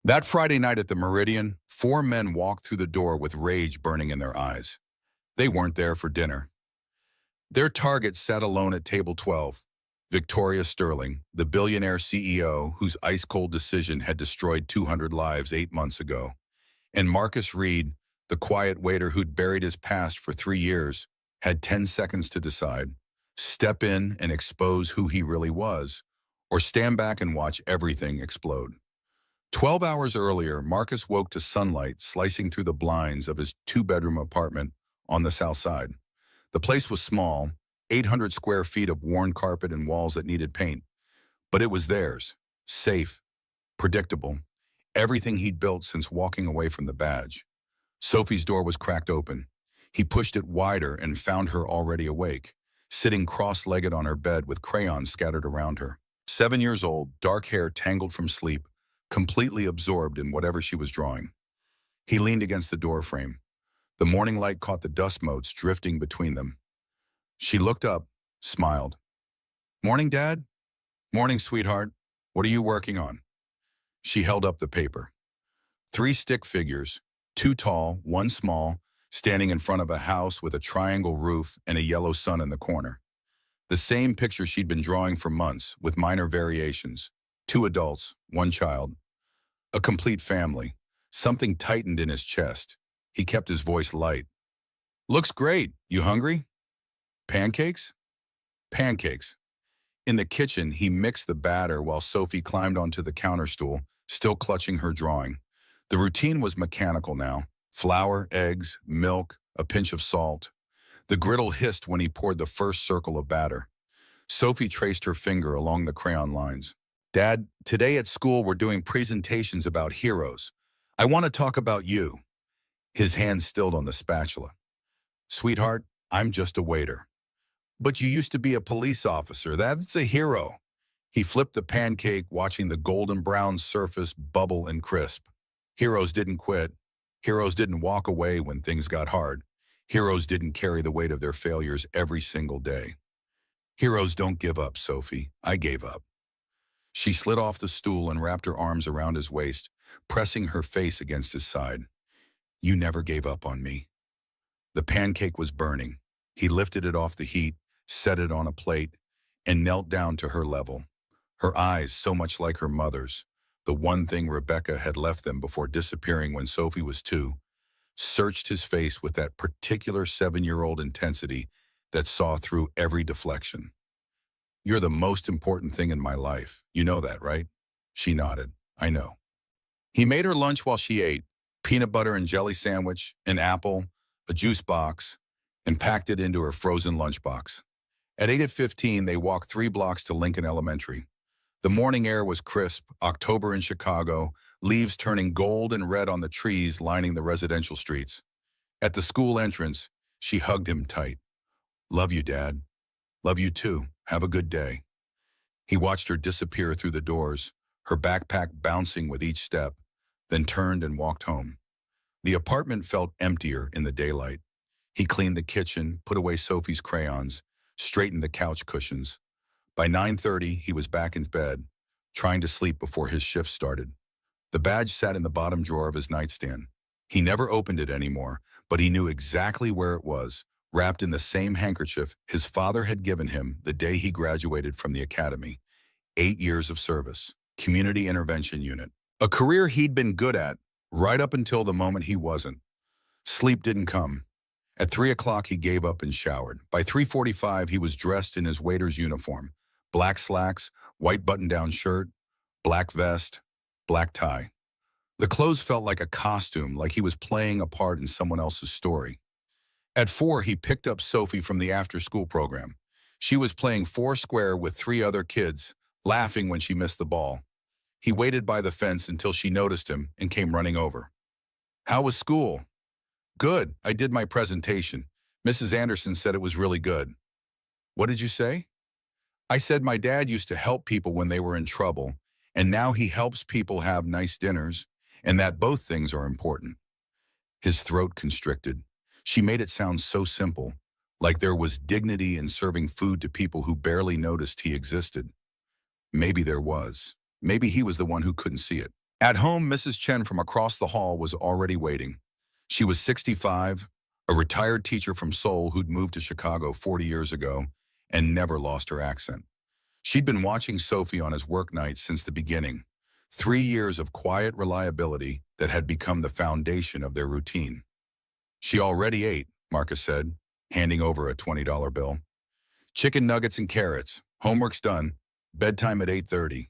That Friday night at the Meridian, four men walked through the door with rage burning in their eyes. They weren't there for dinner. Their target sat alone at table 12. Victoria Sterling, the billionaire CEO whose ice-cold decision had destroyed 200 lives 8 months ago. And Marcus Reed, the quiet waiter who'd buried his past for 3 years, had 10 seconds to decide. Step in and expose who he really was, or stand back and watch everything explode. 12 hours earlier, Marcus woke to sunlight slicing through the blinds of his two-bedroom apartment on the south side. The place was small, 800 square feet of worn carpet and walls that needed paint. But it was theirs, safe, predictable, everything he'd built since walking away from the badge. Sophie's door was cracked open. He pushed it wider and found her already awake, sitting cross-legged on her bed with crayons scattered around her. 7 years old, dark hair tangled from sleep, completely absorbed in whatever she was drawing. He leaned against the doorframe. The morning light caught the dust motes drifting between them. She looked up, smiled. "Morning, Dad?" "Morning, sweetheart. What are you working on?" She held up the paper. 3 stick figures, 2 tall, 1 small, standing in front of a house with a triangle roof and a yellow sun in the corner. The same picture she'd been drawing for months, with minor variations. 2 adults, 1 child. A complete family. Something tightened in his chest. He kept his voice light. "Looks great. You hungry?" "Pancakes?" "Pancakes." In the kitchen, he mixed the batter while Sophie climbed onto the counter stool, still clutching her drawing. The routine was mechanical now. Flour, eggs, milk, a pinch of salt. The griddle hissed when he poured the first circle of batter. Sophie traced her finger along the crayon lines. "Dad, today at school we're doing presentations about heroes. I want to talk about you." His hand stilled on the spatula. "Sweetheart, I'm just a waiter." "But you used to be a police officer. That's a hero." He flipped the pancake, watching the golden brown surface bubble and crisp. Heroes didn't quit. Heroes didn't walk away when things got hard. Heroes didn't carry the weight of their failures every single day. "Heroes don't give up, Sophie. I gave up." She slid off the stool and wrapped her arms around his waist, pressing her face against his side. "You never gave up on me." The pancake was burning. He lifted it off the heat, set it on a plate, and knelt down to her level. Her eyes, so much like her mother's, the one thing Rebecca had left them before disappearing when Sophie was 2, searched his face with that particular 7-year-old intensity that saw through every deflection. "You're the most important thing in my life. You know that, right?" She nodded. "I know." He made her lunch while she ate, peanut butter and jelly sandwich, an apple, a juice box, and packed it into her frozen lunchbox. At 8:15, they walked 3 blocks to Lincoln Elementary. The morning air was crisp, October in Chicago, leaves turning gold and red on the trees lining the residential streets. At the school entrance, she hugged him tight. "Love you, Dad." "Love you too. Have a good day." He watched her disappear through the doors, her backpack bouncing with each step, then turned and walked home. The apartment felt emptier in the daylight. He cleaned the kitchen, put away Sophie's crayons, straightened the couch cushions. By 9:30, he was back in bed, trying to sleep before his shift started. The badge sat in the bottom drawer of his nightstand. He never opened it anymore, but he knew exactly where it was, wrapped in the same handkerchief his father had given him the day he graduated from the academy. 8 years of service, community intervention unit. A career he'd been good at, right up until the moment he wasn't. Sleep didn't come. At 3 o'clock, he gave up and showered. By 3:45, he was dressed in his waiter's uniform. Black slacks, white button-down shirt, black vest, black tie. The clothes felt like a costume, like he was playing a part in someone else's story. At 4, he picked up Sophie from the after-school program. She was playing foursquare with 3 other kids, laughing when she missed the ball. He waited by the fence until she noticed him and came running over. "How was school?" "Good. I did my presentation. Mrs. Anderson said it was really good." "What did you say?" "I said my dad used to help people when they were in trouble, and now he helps people have nice dinners, and that both things are important." His throat constricted. She made it sound so simple, like there was dignity in serving food to people who barely noticed he existed. Maybe there was. Maybe he was the one who couldn't see it. At home, Mrs. Chen from across the hall was already waiting. She was 65, a retired teacher from Seoul who'd moved to Chicago 40 years ago and never lost her accent. She'd been watching Sophie on his work nights since the beginning, 3 years of quiet reliability that had become the foundation of their routine. She already ate, Marcus said, handing over a $20 bill. Chicken nuggets and carrots. Homework's done. Bedtime at 8:30.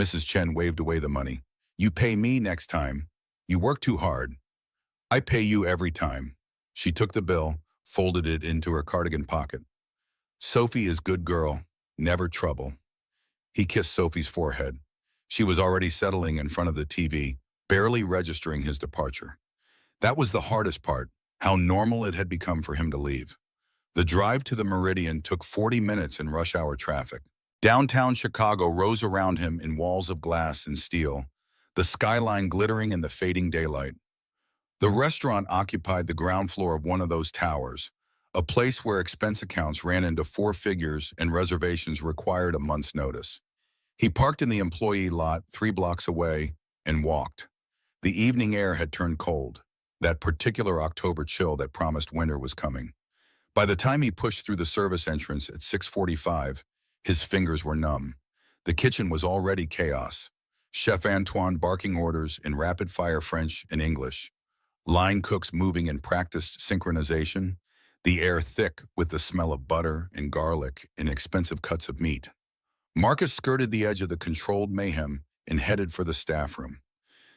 Mrs. Chen waved away the money. You pay me next time. You work too hard. I pay you every time. She took the bill, folded it into her cardigan pocket. Sophie is good girl, never trouble. He kissed Sophie's forehead. She was already settling in front of the TV, barely registering his departure. That was the hardest part, how normal it had become for him to leave. The drive to the Meridian took 40 minutes in rush hour traffic. Downtown Chicago rose around him in walls of glass and steel, the skyline glittering in the fading daylight. The restaurant occupied the ground floor of one of those towers, a place where expense accounts ran into four figures and reservations required a month's notice. He parked in the employee lot 3 blocks away and walked. The evening air had turned cold, that particular October chill that promised winter was coming. By the time he pushed through the service entrance at 6:45, his fingers were numb. The kitchen was already chaos. Chef Antoine barking orders in rapid-fire French and English. Line cooks moving in practiced synchronization. The air thick with the smell of butter and garlic and expensive cuts of meat. Marcus skirted the edge of the controlled mayhem and headed for the staff room.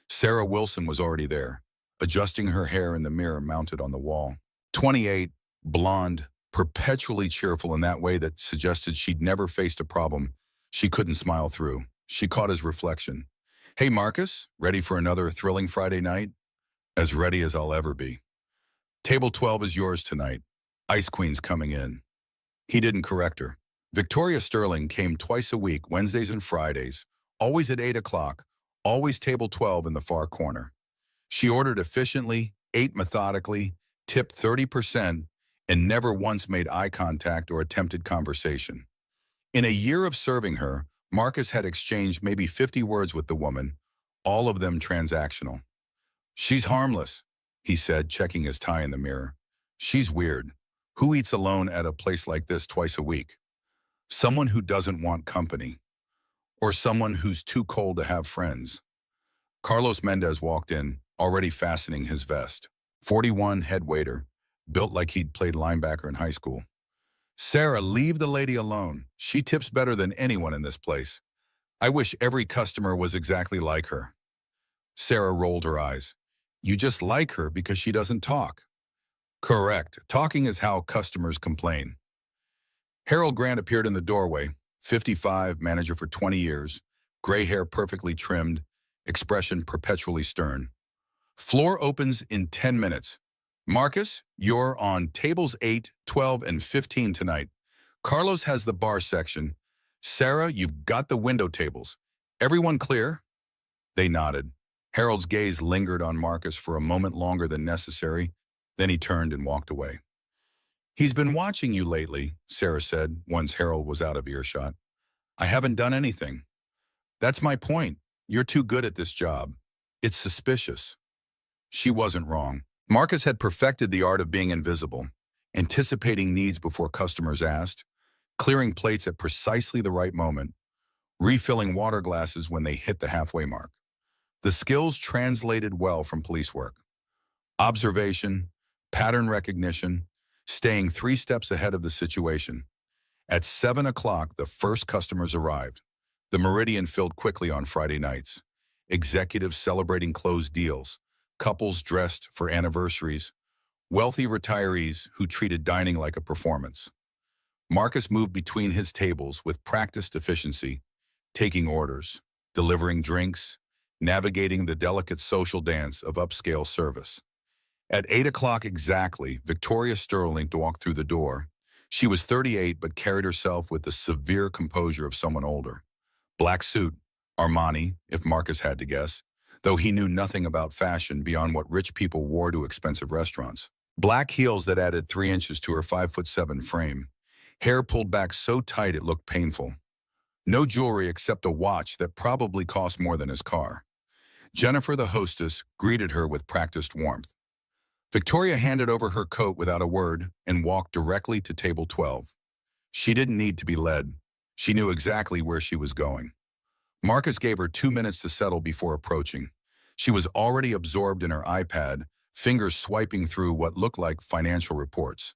Sarah Wilson was already there, adjusting her hair in the mirror mounted on the wall. 28, blonde, perpetually cheerful in that way that suggested she'd never faced a problem she couldn't smile through. She caught his reflection. Hey, Marcus, ready for another thrilling Friday night? As ready as I'll ever be. Table 12 is yours tonight. Ice Queen's coming in. He didn't correct her. Victoria Sterling came twice a week, Wednesdays and Fridays, always at 8 o'clock, always table 12 in the far corner. She ordered efficiently, ate methodically, tipped 30%, and never once made eye contact or attempted conversation. In a year of serving her, Marcus had exchanged maybe 50 words with the woman, all of them transactional. She's harmless, he said, checking his tie in the mirror. She's weird. Who eats alone at a place like this twice a week? Someone who doesn't want company. Or someone who's too cold to have friends. Carlos Mendez walked in, already fastening his vest. 41, head waiter, built like he'd played linebacker in high school. Sarah, leave the lady alone. She tips better than anyone in this place. I wish every customer was exactly like her. Sarah rolled her eyes. You just like her because she doesn't talk. Correct. Talking is how customers complain. Harold Grant appeared in the doorway, 55, manager for 20 years, gray hair perfectly trimmed, expression perpetually stern. Floor opens in 10 minutes. Marcus, you're on tables 8, 12, and 15 tonight. Carlos has the bar section. Sarah, you've got the window tables. Everyone clear? They nodded. Harold's gaze lingered on Marcus for a moment longer than necessary. Then he turned and walked away. He's been watching you lately, Sarah said, once Harold was out of earshot. I haven't done anything. That's my point. You're too good at this job. It's suspicious. She wasn't wrong. Marcus had perfected the art of being invisible, anticipating needs before customers asked, clearing plates at precisely the right moment, refilling water glasses when they hit the halfway mark. The skills translated well from police work. Observation, pattern recognition, staying 3 steps ahead of the situation. At 7 o'clock, the first customers arrived. The Meridian filled quickly on Friday nights. Executives celebrating closed deals, couples dressed for anniversaries, wealthy retirees who treated dining like a performance. Marcus moved between his tables with practiced efficiency, taking orders, delivering drinks, navigating the delicate social dance of upscale service. At 8 o'clock exactly, Victoria Sterling walked through the door. She was 38 but carried herself with the severe composure of someone older. Black suit, Armani, if Marcus had to guess, though he knew nothing about fashion beyond what rich people wore to expensive restaurants. Black heels that added 3 inches to her 5'7" frame. Hair pulled back so tight it looked painful. No jewelry except a watch that probably cost more than his car. Jennifer, the hostess, greeted her with practiced warmth. Victoria handed over her coat without a word and walked directly to table 12. She didn't need to be led. She knew exactly where she was going. Marcus gave her 2 minutes to settle before approaching. She was already absorbed in her iPad, fingers swiping through what looked like financial reports.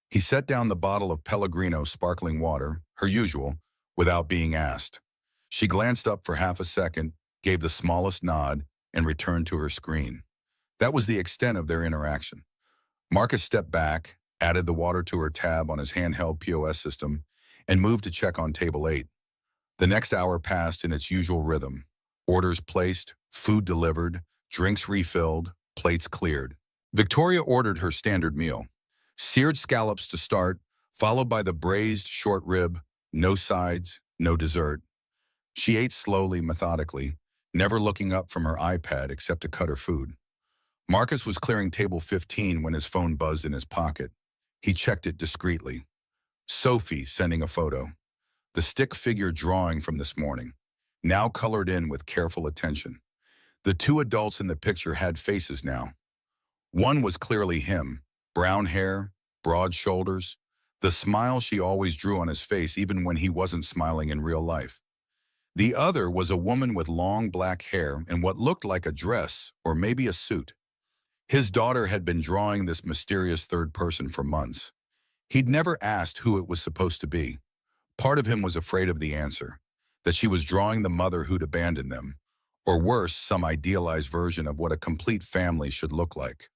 He set down the bottle of Pellegrino sparkling water, her usual, without being asked. She glanced up for half a second, gave the smallest nod, and returned to her screen. That was the extent of their interaction. Marcus stepped back, added the water to her tab on his handheld POS system, and moved to check on table 8. The next hour passed in its usual rhythm. Orders placed, food delivered, drinks refilled, plates cleared. Victoria ordered her standard meal. Seared scallops to start, followed by the braised short rib, no sides, no dessert. She ate slowly, methodically, never looking up from her iPad except to cut her food. Marcus was clearing table 15 when his phone buzzed in his pocket. He checked it discreetly. Sophie sending a photo. The stick figure drawing from this morning, now colored in with careful attention. The two adults in the picture had faces now. One was clearly him, brown hair, broad shoulders, the smile she always drew on his face even when he wasn't smiling in real life. The other was a woman with long black hair and what looked like a dress or maybe a suit. His daughter had been drawing this mysterious third person for months. He'd never asked who it was supposed to be. Part of him was afraid of the answer, that she was drawing the mother who'd abandoned them, or worse, some idealized version of what a complete family should look like.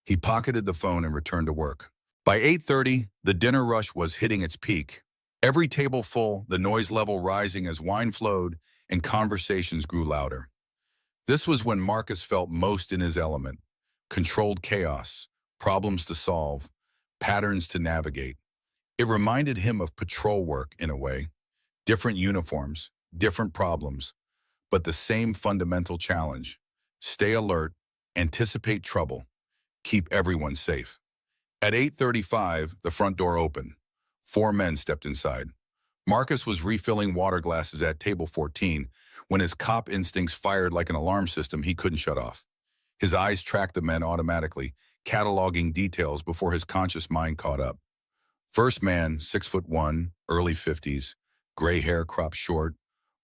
He pocketed the phone and returned to work. By 8:30, the dinner rush was hitting its peak. Every table full, the noise level rising as wine flowed and conversations grew louder. This was when Marcus felt most in his element. Controlled chaos, problems to solve, patterns to navigate. It reminded him of patrol work in a way. Different uniforms, different problems, but the same fundamental challenge. Stay alert, anticipate trouble, keep everyone safe. At 8:35, the front door opened. 4 men stepped inside. Marcus was refilling water glasses at table 14 when his cop instincts fired like an alarm system he couldn't shut off. His eyes tracked the men automatically, cataloging details before his conscious mind caught up. First man, 6'1", early 50s, gray hair cropped short,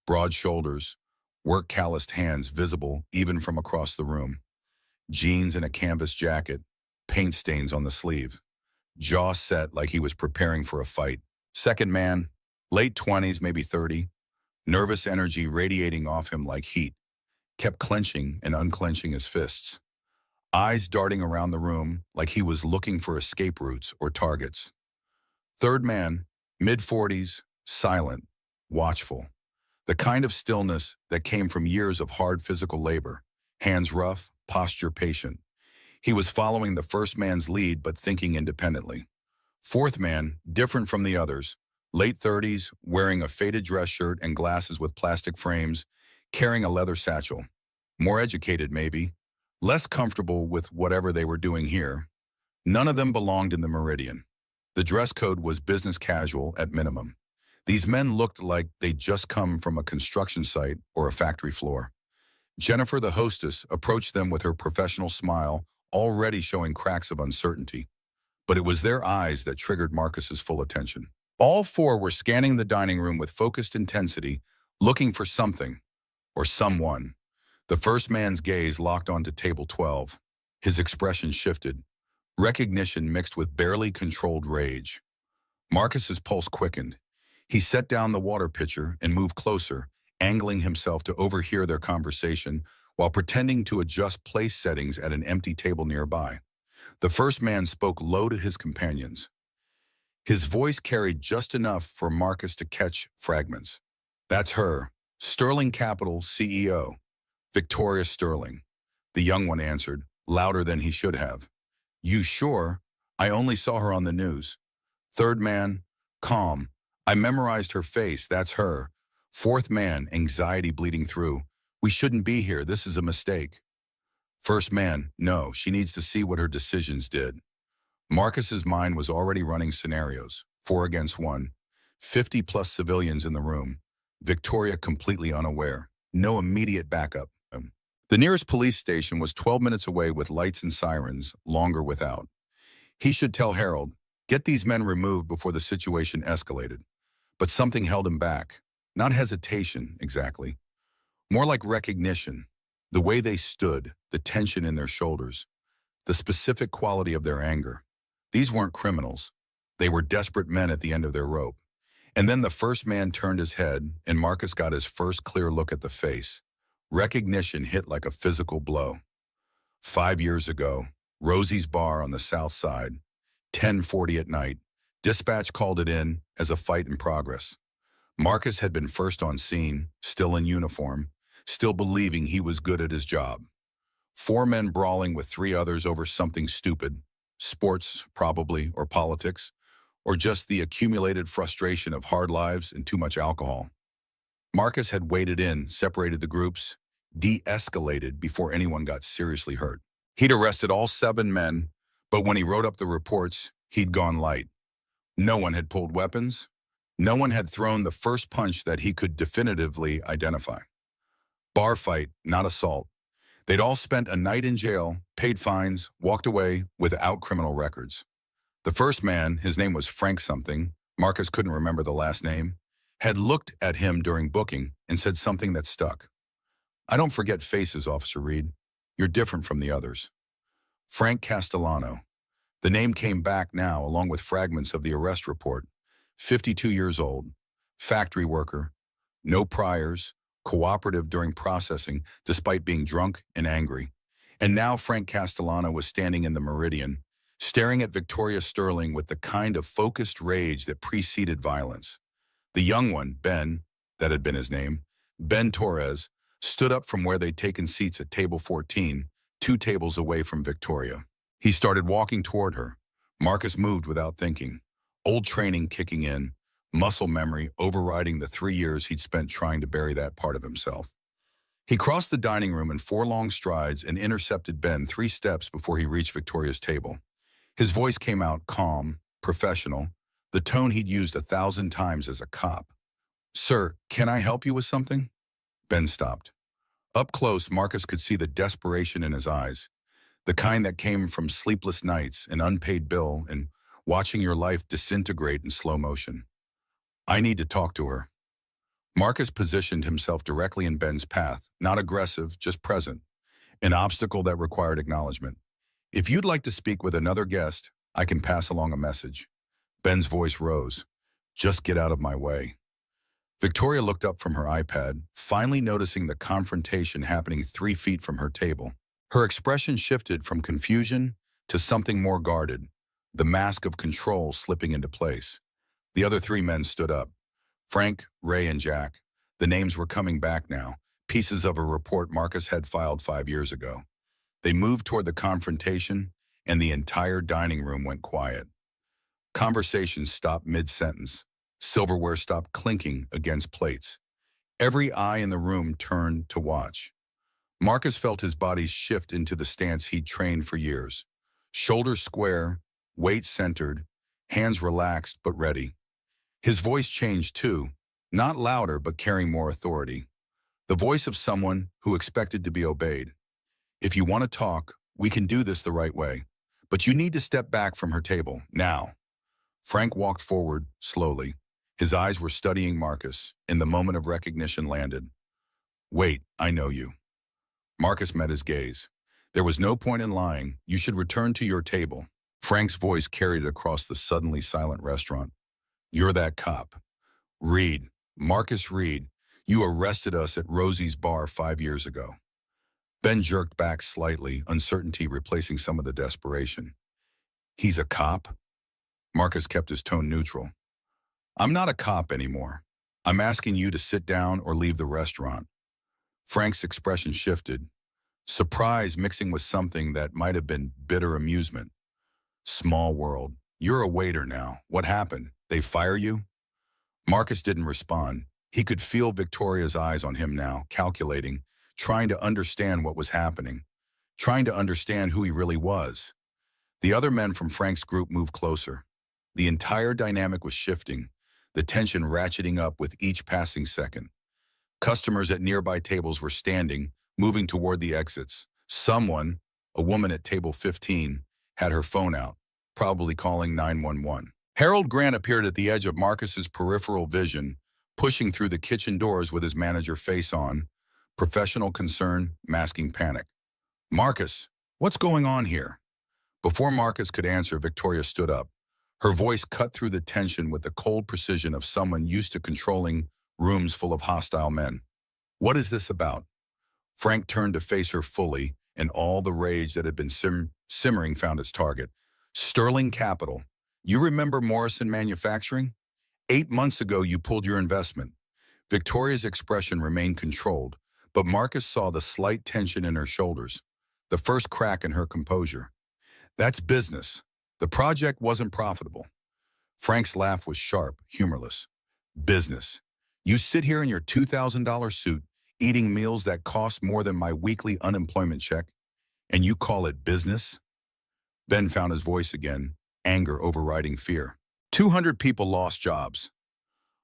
broad shoulders, work-calloused hands visible even from across the room. Jeans and a canvas jacket, paint stains on the sleeve. Jaw set like he was preparing for a fight. Second man, late 20s, maybe 30, nervous energy radiating off him like heat, kept clenching and unclenching his fists. Eyes darting around the room like he was looking for escape routes or targets. Third man, mid-40s, silent, watchful. The kind of stillness that came from years of hard physical labor, hands rough, posture patient. He was following the first man's lead but thinking independently. Fourth man, different from the others, late 30s, wearing a faded dress shirt and glasses with plastic frames, carrying a leather satchel. More educated maybe, less comfortable with whatever they were doing here. None of them belonged in the Meridian. The dress code was business casual at minimum. These men looked like they'd just come from a construction site or a factory floor. Jennifer, the hostess, approached them with her professional smile, already showing cracks of uncertainty. But it was their eyes that triggered Marcus's full attention. All 4 were scanning the dining room with focused intensity, looking for something, or someone. The first man's gaze locked onto table 12. His expression shifted, recognition mixed with barely controlled rage. Marcus's pulse quickened. He set down the water pitcher and moved closer, angling himself to overhear their conversation while pretending to adjust place settings at an empty table nearby. The first man spoke low to his companions. His voice carried just enough for Marcus to catch fragments. That's her, Sterling Capital CEO, Victoria Sterling. The young one answered, louder than he should have. You sure? I only saw her on the news. Third man, calm. I memorized her face, that's her. Fourth man, anxiety bleeding through. We shouldn't be here, this is a mistake. First man, no, she needs to see what her decisions did. Marcus's mind was already running scenarios, 4 against 1, 50+ civilians in the room, Victoria completely unaware, no immediate backup. The nearest police station was 12 minutes away with lights and sirens, longer without. He should tell Harold, get these men removed before the situation escalated. But something held him back. Not hesitation, exactly. More like recognition. The way they stood, the tension in their shoulders, the specific quality of their anger. These weren't criminals. They were desperate men at the end of their rope. And then the first man turned his head, and Marcus got his first clear look at the face. Recognition hit like a physical blow. 5 years ago, Rosie's bar on the south side, 10:40 at night. Dispatch called it in as a fight in progress. Marcus had been first on scene, still in uniform, still believing he was good at his job. 4 men brawling with 3 others over something stupid, sports, probably, or politics, or just the accumulated frustration of hard lives and too much alcohol. Marcus had waded in, separated the groups, de-escalated before anyone got seriously hurt. He'd arrested all 7 men, but when he wrote up the reports, he'd gone light. No one had pulled weapons. No one had thrown the first punch that he could definitively identify. Bar fight, not assault. They'd all spent a night in jail, paid fines, walked away without criminal records. The first man, his name was Frank something, Marcus couldn't remember the last name, had looked at him during booking and said something that stuck. I don't forget faces, Officer Reed. You're different from the others. Frank Castellano. The name came back now along with fragments of the arrest report. 52 years old, factory worker, no priors, cooperative during processing despite being drunk and angry. And now Frank Castellano was standing in the Meridian, staring at Victoria Sterling with the kind of focused rage that preceded violence. The young one, Ben, that had been his name, Ben Torres, stood up from where they'd taken seats at table 14, 2 tables away from Victoria. He started walking toward her. Marcus moved without thinking. Old training kicking in, muscle memory overriding the 3 years he'd spent trying to bury that part of himself. He crossed the dining room in 4 long strides and intercepted Ben 3 steps before he reached Victoria's table. His voice came out calm, professional, the tone he'd used 1,000 times as a cop. Sir, can I help you with something? Ben stopped. Up close, Marcus could see the desperation in his eyes, the kind that came from sleepless nights, an unpaid bill, and watching your life disintegrate in slow motion. I need to talk to her. Marcus positioned himself directly in Ben's path, not aggressive, just present, an obstacle that required acknowledgement. If you'd like to speak with another guest, I can pass along a message. Ben's voice rose. Just get out of my way. Victoria looked up from her iPad, finally noticing the confrontation happening 3 feet from her table. Her expression shifted from confusion to something more guarded, the mask of control slipping into place. The other 3 men stood up. Frank, Ray, and Jack. The names were coming back now, pieces of a report Marcus had filed 5 years ago. They moved toward the confrontation, and the entire dining room went quiet. Conversation stopped mid-sentence. Silverware stopped clinking against plates. Every eye in the room turned to watch. Marcus felt his body shift into the stance he'd trained for years. Shoulders square, weight centered, hands relaxed but ready. His voice changed too, not louder but carrying more authority. The voice of someone who expected to be obeyed. If you want to talk, we can do this the right way. But you need to step back from her table, now. Frank walked forward, slowly. His eyes were studying Marcus, and the moment of recognition landed. Wait, I know you. Marcus met his gaze. There was no point in lying. You should return to your table. Frank's voice carried across the suddenly silent restaurant. You're that cop. Reed, Marcus Reed, you arrested us at Rosie's bar 5 years ago. Ben jerked back slightly, uncertainty replacing some of the desperation. He's a cop? Marcus kept his tone neutral. I'm not a cop anymore. I'm asking you to sit down or leave the restaurant. Frank's expression shifted, surprise mixing with something that might have been bitter amusement. Small world. You're a waiter now. What happened? They fire you? Marcus didn't respond. He could feel Victoria's eyes on him now, calculating, trying to understand what was happening, trying to understand who he really was. The other men from Frank's group moved closer. The entire dynamic was shifting, the tension ratcheting up with each passing second. Customers at nearby tables were standing, moving toward the exits. Someone, a woman at table 15, had her phone out, probably calling 911. Harold Grant appeared at the edge of Marcus's peripheral vision, pushing through the kitchen doors with his manager face on, professional concern masking panic. "Marcus, what's going on here?" Before Marcus could answer, Victoria stood up. Her voice cut through the tension with the cold precision of someone used to controlling rooms full of hostile men. "What is this about?" Frank turned to face her fully, and all the rage that had been simmering found its target. "Sterling Capital. You remember Morrison Manufacturing? 8 months ago, you pulled your investment." Victoria's expression remained controlled, but Marcus saw the slight tension in her shoulders, the first crack in her composure. "That's business. The project wasn't profitable." Frank's laugh was sharp, humorless. "Business. You sit here in your $2,000 suit, eating meals that cost more than my weekly unemployment check, and you call it business?" Ben found his voice again, anger overriding fear. 200 people lost jobs.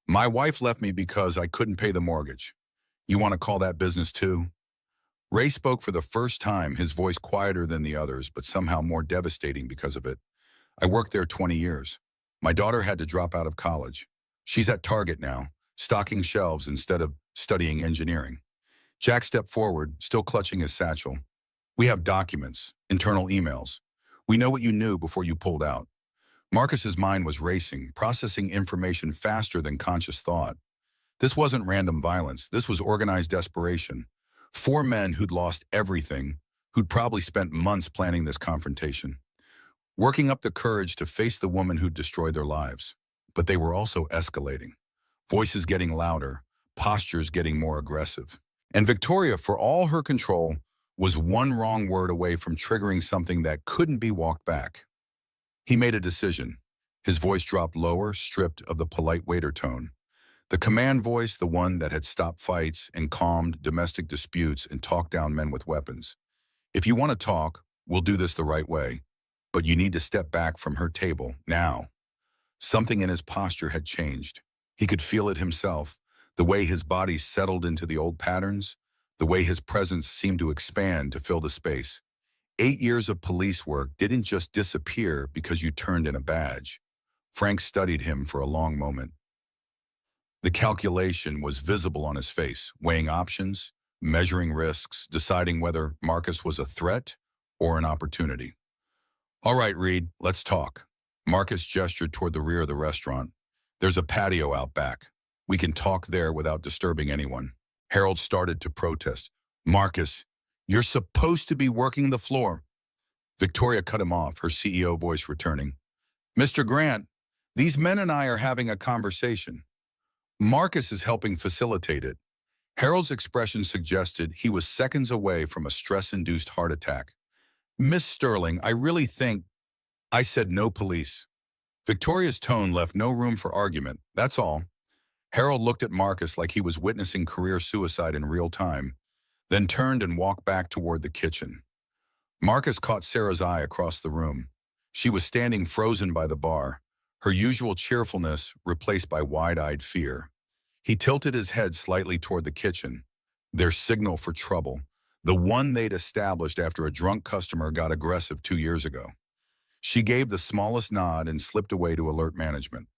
"My wife left me because I couldn't pay the mortgage. You want to call that business too?" Ray spoke for the first time, his voice quieter than the others, but somehow more devastating because of it. "I worked there 20 years. My daughter had to drop out of college. She's at Target now, stocking shelves instead of studying engineering." Jack stepped forward, still clutching his satchel. "We have documents, internal emails. We know what you knew before you pulled out." Marcus's mind was racing, processing information faster than conscious thought. This wasn't random violence. This was organized desperation. 4 men who'd lost everything, who'd probably spent months planning this confrontation, working up the courage to face the woman who'd destroyed their lives. But they were also escalating. Voices getting louder, postures getting more aggressive. And Victoria, for all her control, was one wrong word away from triggering something that couldn't be walked back. He made a decision. His voice dropped lower, stripped of the polite waiter tone. The command voice, the one that had stopped fights and calmed domestic disputes and talked down men with weapons. "If you want to talk, we'll do this the right way. But you need to step back from her table, now." Something in his posture had changed. He could feel it himself, the way his body settled into the old patterns, the way his presence seemed to expand to fill the space. 8 years of police work didn't just disappear because you turned in a badge. Frank studied him for a long moment. The calculation was visible on his face, weighing options, measuring risks, deciding whether Marcus was a threat or an opportunity. "All right, Reed, let's talk." Marcus gestured toward the rear of the restaurant. "There's a patio out back. We can talk there without disturbing anyone." Harold started to protest. "Marcus, you're supposed to be working the floor." Victoria cut him off, her CEO voice returning. "Mr. Grant, these men and I are having a conversation. Marcus is helping facilitate it." Harold's expression suggested he was seconds away from a stress-induced heart attack. "Miss Sterling, I really think—" "I said no police." Victoria's tone left no room for argument, that's all. Harold looked at Marcus like he was witnessing career suicide in real time, then turned and walked back toward the kitchen. Marcus caught Sarah's eye across the room. She was standing frozen by the bar, her usual cheerfulness replaced by wide-eyed fear. He tilted his head slightly toward the kitchen, their signal for trouble, the one they'd established after a drunk customer got aggressive 2 years ago. She gave the smallest nod and slipped away to alert management.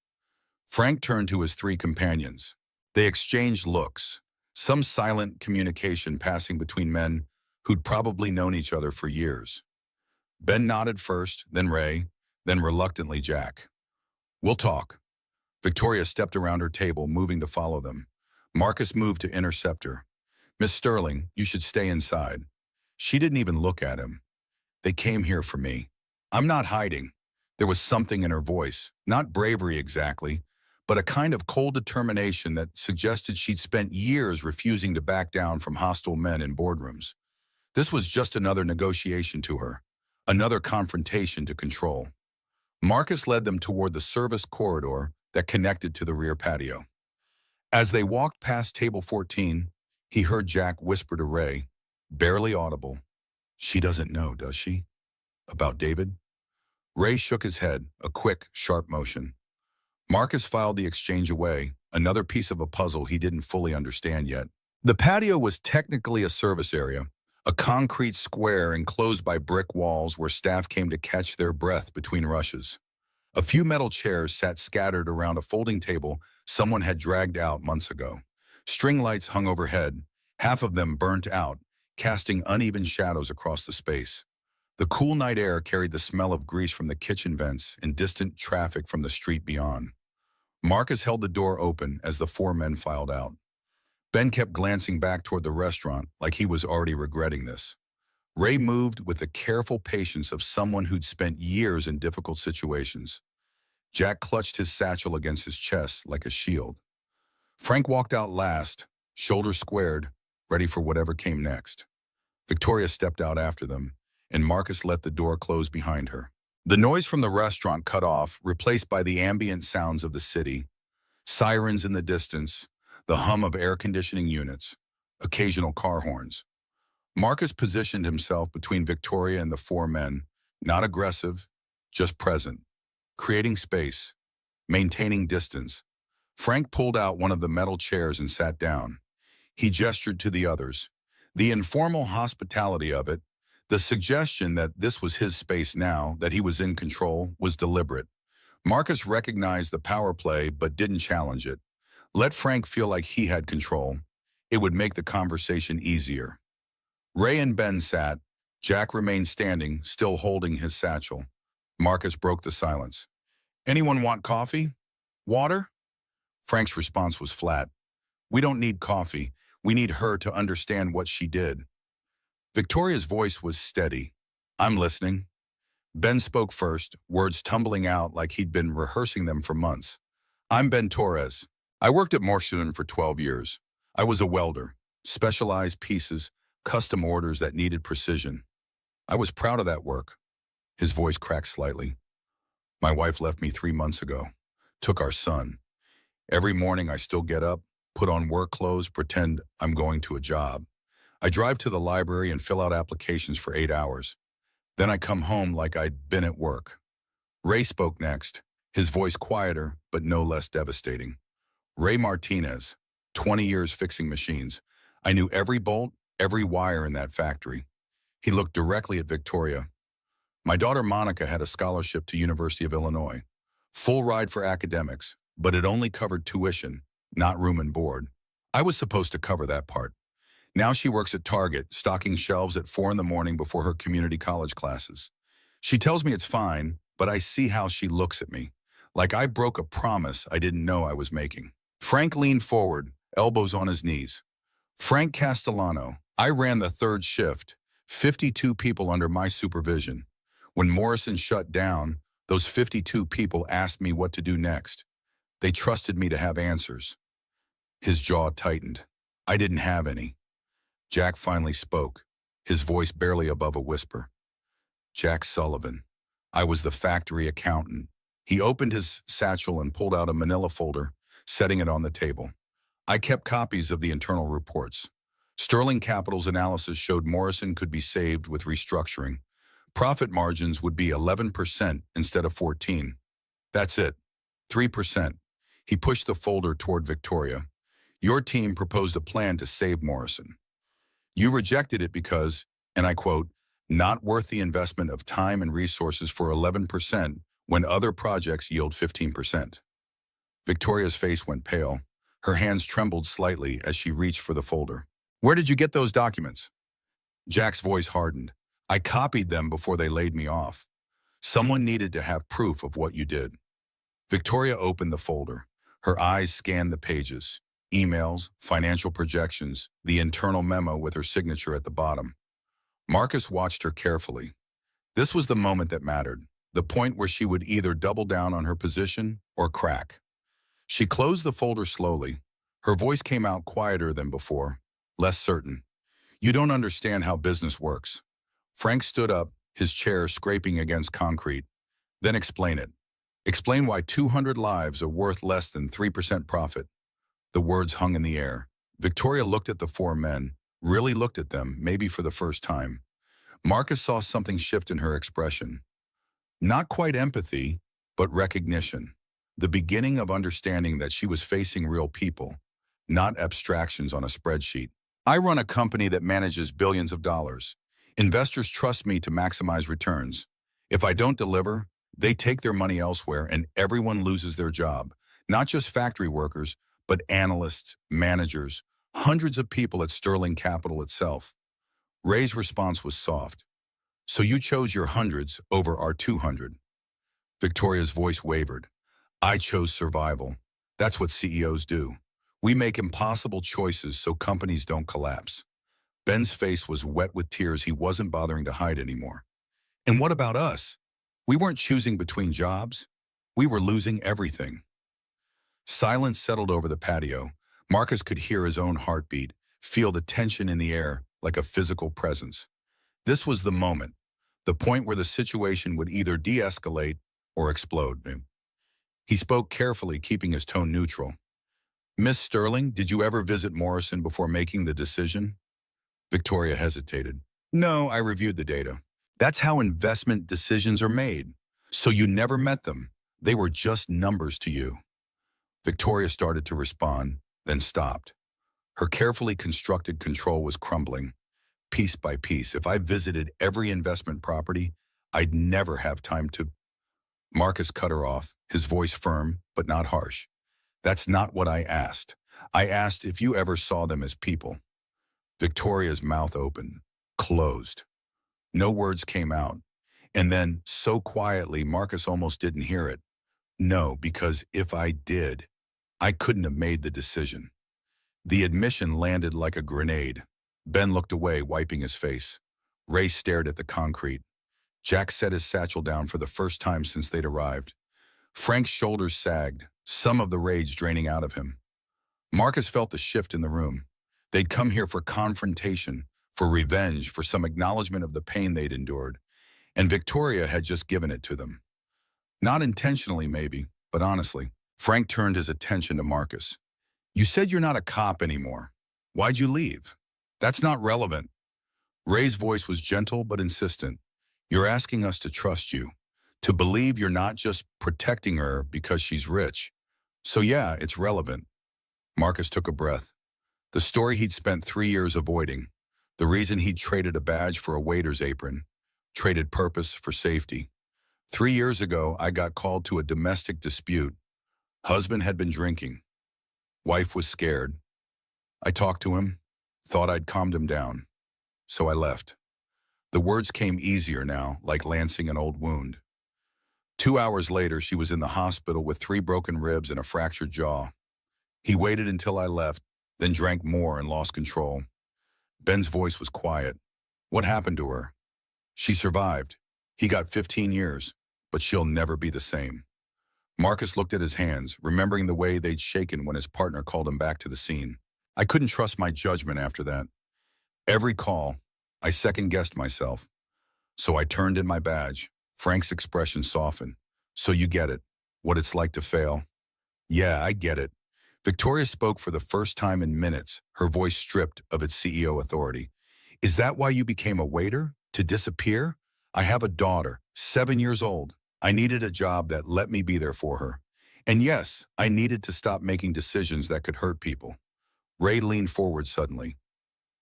Frank turned to his 3 companions. They exchanged looks, some silent communication passing between men who'd probably known each other for years. Ben nodded first, then Ray, then reluctantly Jack. "We'll talk." Victoria stepped around her table, moving to follow them. Marcus moved to intercept her. "Miss Sterling, you should stay inside." She didn't even look at him. "They came here for me. I'm not hiding." There was something in her voice, not bravery exactly, but a kind of cold determination that suggested she'd spent years refusing to back down from hostile men in boardrooms. This was just another negotiation to her, another confrontation to control. Marcus led them toward the service corridor that connected to the rear patio. As they walked past table 14, he heard Jack whisper to Ray, barely audible, "She doesn't know, does she? About David?" Ray shook his head, a quick, sharp motion. Marcus filed the exchange away, another piece of a puzzle he didn't fully understand yet. The patio was technically a service area, a concrete square enclosed by brick walls where staff came to catch their breath between rushes. A few metal chairs sat scattered around a folding table someone had dragged out months ago. String lights hung overhead, half of them burnt out, casting uneven shadows across the space. The cool night air carried the smell of grease from the kitchen vents and distant traffic from the street beyond. Marcus held the door open as the four men filed out. Ben kept glancing back toward the restaurant like he was already regretting this. Ray moved with the careful patience of someone who'd spent years in difficult situations. Jack clutched his satchel against his chest like a shield. Frank walked out last, shoulders squared, ready for whatever came next. Victoria stepped out after them, and Marcus let the door close behind her. The noise from the restaurant cut off, replaced by the ambient sounds of the city. Sirens in the distance, the hum of air conditioning units, occasional car horns. Marcus positioned himself between Victoria and the four men, not aggressive, just present, creating space, maintaining distance. Frank pulled out one of the metal chairs and sat down. He gestured to the others. The informal hospitality of it, the suggestion that this was his space now, that he was in control, was deliberate. Marcus recognized the power play but didn't challenge it. Let Frank feel like he had control. It would make the conversation easier. Ray and Ben sat. Jack remained standing, still holding his satchel. Marcus broke the silence. "Anyone want coffee? Water?" Frank's response was flat. "We don't need coffee. We need her to understand what she did." Victoria's voice was steady. "I'm listening." Ben spoke first, words tumbling out like he'd been rehearsing them for months. "I'm Ben Torres. I worked at Morrison for 12 years. I was a welder, specialized pieces, custom orders that needed precision. I was proud of that work." His voice cracked slightly. "My wife left me 3 months ago, took our son. Every morning I still get up, put on work clothes, pretend I'm going to a job. I drive to the library and fill out applications for 8 hours. Then I come home like I'd been at work." Ray spoke next, his voice quieter but no less devastating. "Ray Martinez, 20 years fixing machines. I knew every bolt, every wire in that factory." He looked directly at Victoria. "My daughter Monica had a scholarship to University of Illinois. Full ride for academics, but it only covered tuition, not room and board. I was supposed to cover that part. Now she works at Target, stocking shelves at 4 in the morning before her community college classes. She tells me it's fine, but I see how she looks at me, like I broke a promise I didn't know I was making." Frank leaned forward, elbows on his knees. "Frank Castellano, I ran the third shift, 52 people under my supervision. When Morrison shut down, those 52 people asked me what to do next. They trusted me to have answers." His jaw tightened. "I didn't have any." Jack finally spoke, his voice barely above a whisper. "Jack Sullivan. I was the factory accountant." He opened his satchel and pulled out a manila folder, setting it on the table. "I kept copies of the internal reports. Sterling Capital's analysis showed Morrison could be saved with restructuring. Profit margins would be 11% instead of 14. That's it. 3%. He pushed the folder toward Victoria. "Your team proposed a plan to save Morrison. You rejected it because, and I quote, not worth the investment of time and resources for 11% when other projects yield 15%. Victoria's face went pale. Her hands trembled slightly as she reached for the folder. "Where did you get those documents?" Jack's voice hardened. "I copied them before they laid me off. Someone needed to have proof of what you did." Victoria opened the folder. Her eyes scanned the pages. Emails, financial projections, the internal memo with her signature at the bottom. Marcus watched her carefully. This was the moment that mattered, the point where she would either double down on her position or crack. She closed the folder slowly. Her voice came out quieter than before, less certain. "You don't understand how business works." Frank stood up, his chair scraping against concrete. "Then explain it. Explain why 200 lives are worth less than 3% profit." The words hung in the air. Victoria looked at the four men, really looked at them, maybe for the first time. Marcus saw something shift in her expression. Not quite empathy, but recognition. The beginning of understanding that she was facing real people, not abstractions on a spreadsheet. I run a company that manages billions of dollars. Investors trust me to maximize returns. If I don't deliver, they take their money elsewhere and everyone loses their job. Not just factory workers, but analysts, managers, hundreds of people at Sterling Capital itself. Ray's response was soft. So you chose your hundreds over our 200. Victoria's voice wavered. I chose survival. That's what CEOs do. We make impossible choices so companies don't collapse. Ben's face was wet with tears he wasn't bothering to hide anymore. And what about us? We weren't choosing between jobs. We were losing everything. Silence settled over the patio. Marcus could hear his own heartbeat, feel the tension in the air like a physical presence. This was the moment, the point where the situation would either de-escalate or explode. He spoke carefully, keeping his tone neutral. Miss Sterling, did you ever visit Morrison before making the decision? Victoria hesitated. No, I reviewed the data. That's how investment decisions are made. So you never met them. They were just numbers to you. Victoria started to respond, then stopped. Her carefully constructed control was crumbling, piece by piece. If I visited every investment property, I'd never have time to... Marcus cut her off, his voice firm, but not harsh. That's not what I asked. I asked if you ever saw them as people. Victoria's mouth opened, closed. No words came out. And then, so quietly, Marcus almost didn't hear it. No, because if I did, I couldn't have made the decision. The admission landed like a grenade. Ben looked away, wiping his face. Ray stared at the concrete. Jack set his satchel down for the first time since they'd arrived. Frank's shoulders sagged, some of the rage draining out of him. Marcus felt the shift in the room. They'd come here for confrontation, for revenge, for some acknowledgement of the pain they'd endured. And Victoria had just given it to them. Not intentionally, maybe, but honestly. Frank turned his attention to Marcus. You said you're not a cop anymore. Why'd you leave? That's not relevant. Ray's voice was gentle but insistent. You're asking us to trust you, to believe you're not just protecting her because she's rich. So yeah, it's relevant. Marcus took a breath. The story he'd spent 3 years avoiding, the reason he'd traded a badge for a waiter's apron, traded purpose for safety. 3 years ago, I got called to a domestic dispute. Husband had been drinking. Wife was scared. I talked to him, thought I'd calmed him down. So I left. The words came easier now, like lancing an old wound. 2 hours later, she was in the hospital with 3 broken ribs and a fractured jaw. He waited until I left, then drank more and lost control. Ben's voice was quiet. What happened to her? She survived. He got 15 years, but she'll never be the same. Marcus looked at his hands, remembering the way they'd shaken when his partner called him back to the scene. I couldn't trust my judgment after that. Every call, I second-guessed myself. So I turned in my badge. Frank's expression softened. So you get it, what it's like to fail. Yeah, I get it. Victoria spoke for the first time in minutes, her voice stripped of its CEO authority. Is that why you became a waiter? To disappear? I have a daughter, 7 years old. I needed a job that let me be there for her. And yes, I needed to stop making decisions that could hurt people. Ray leaned forward suddenly.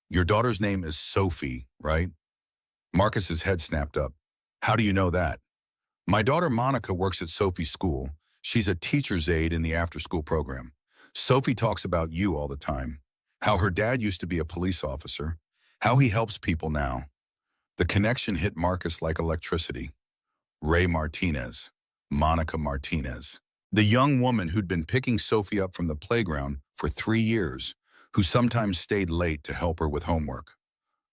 Your daughter's name is Sophie, right? Marcus's head snapped up. How do you know that? My daughter Monica works at Sophie's school. She's a teacher's aide in the after-school program. Sophie talks about you all the time. How her dad used to be a police officer. How he helps people now. The connection hit Marcus like electricity. Ray Martinez, Monica Martinez. The young woman who'd been picking Sophie up from the playground for 3 years, who sometimes stayed late to help her with homework.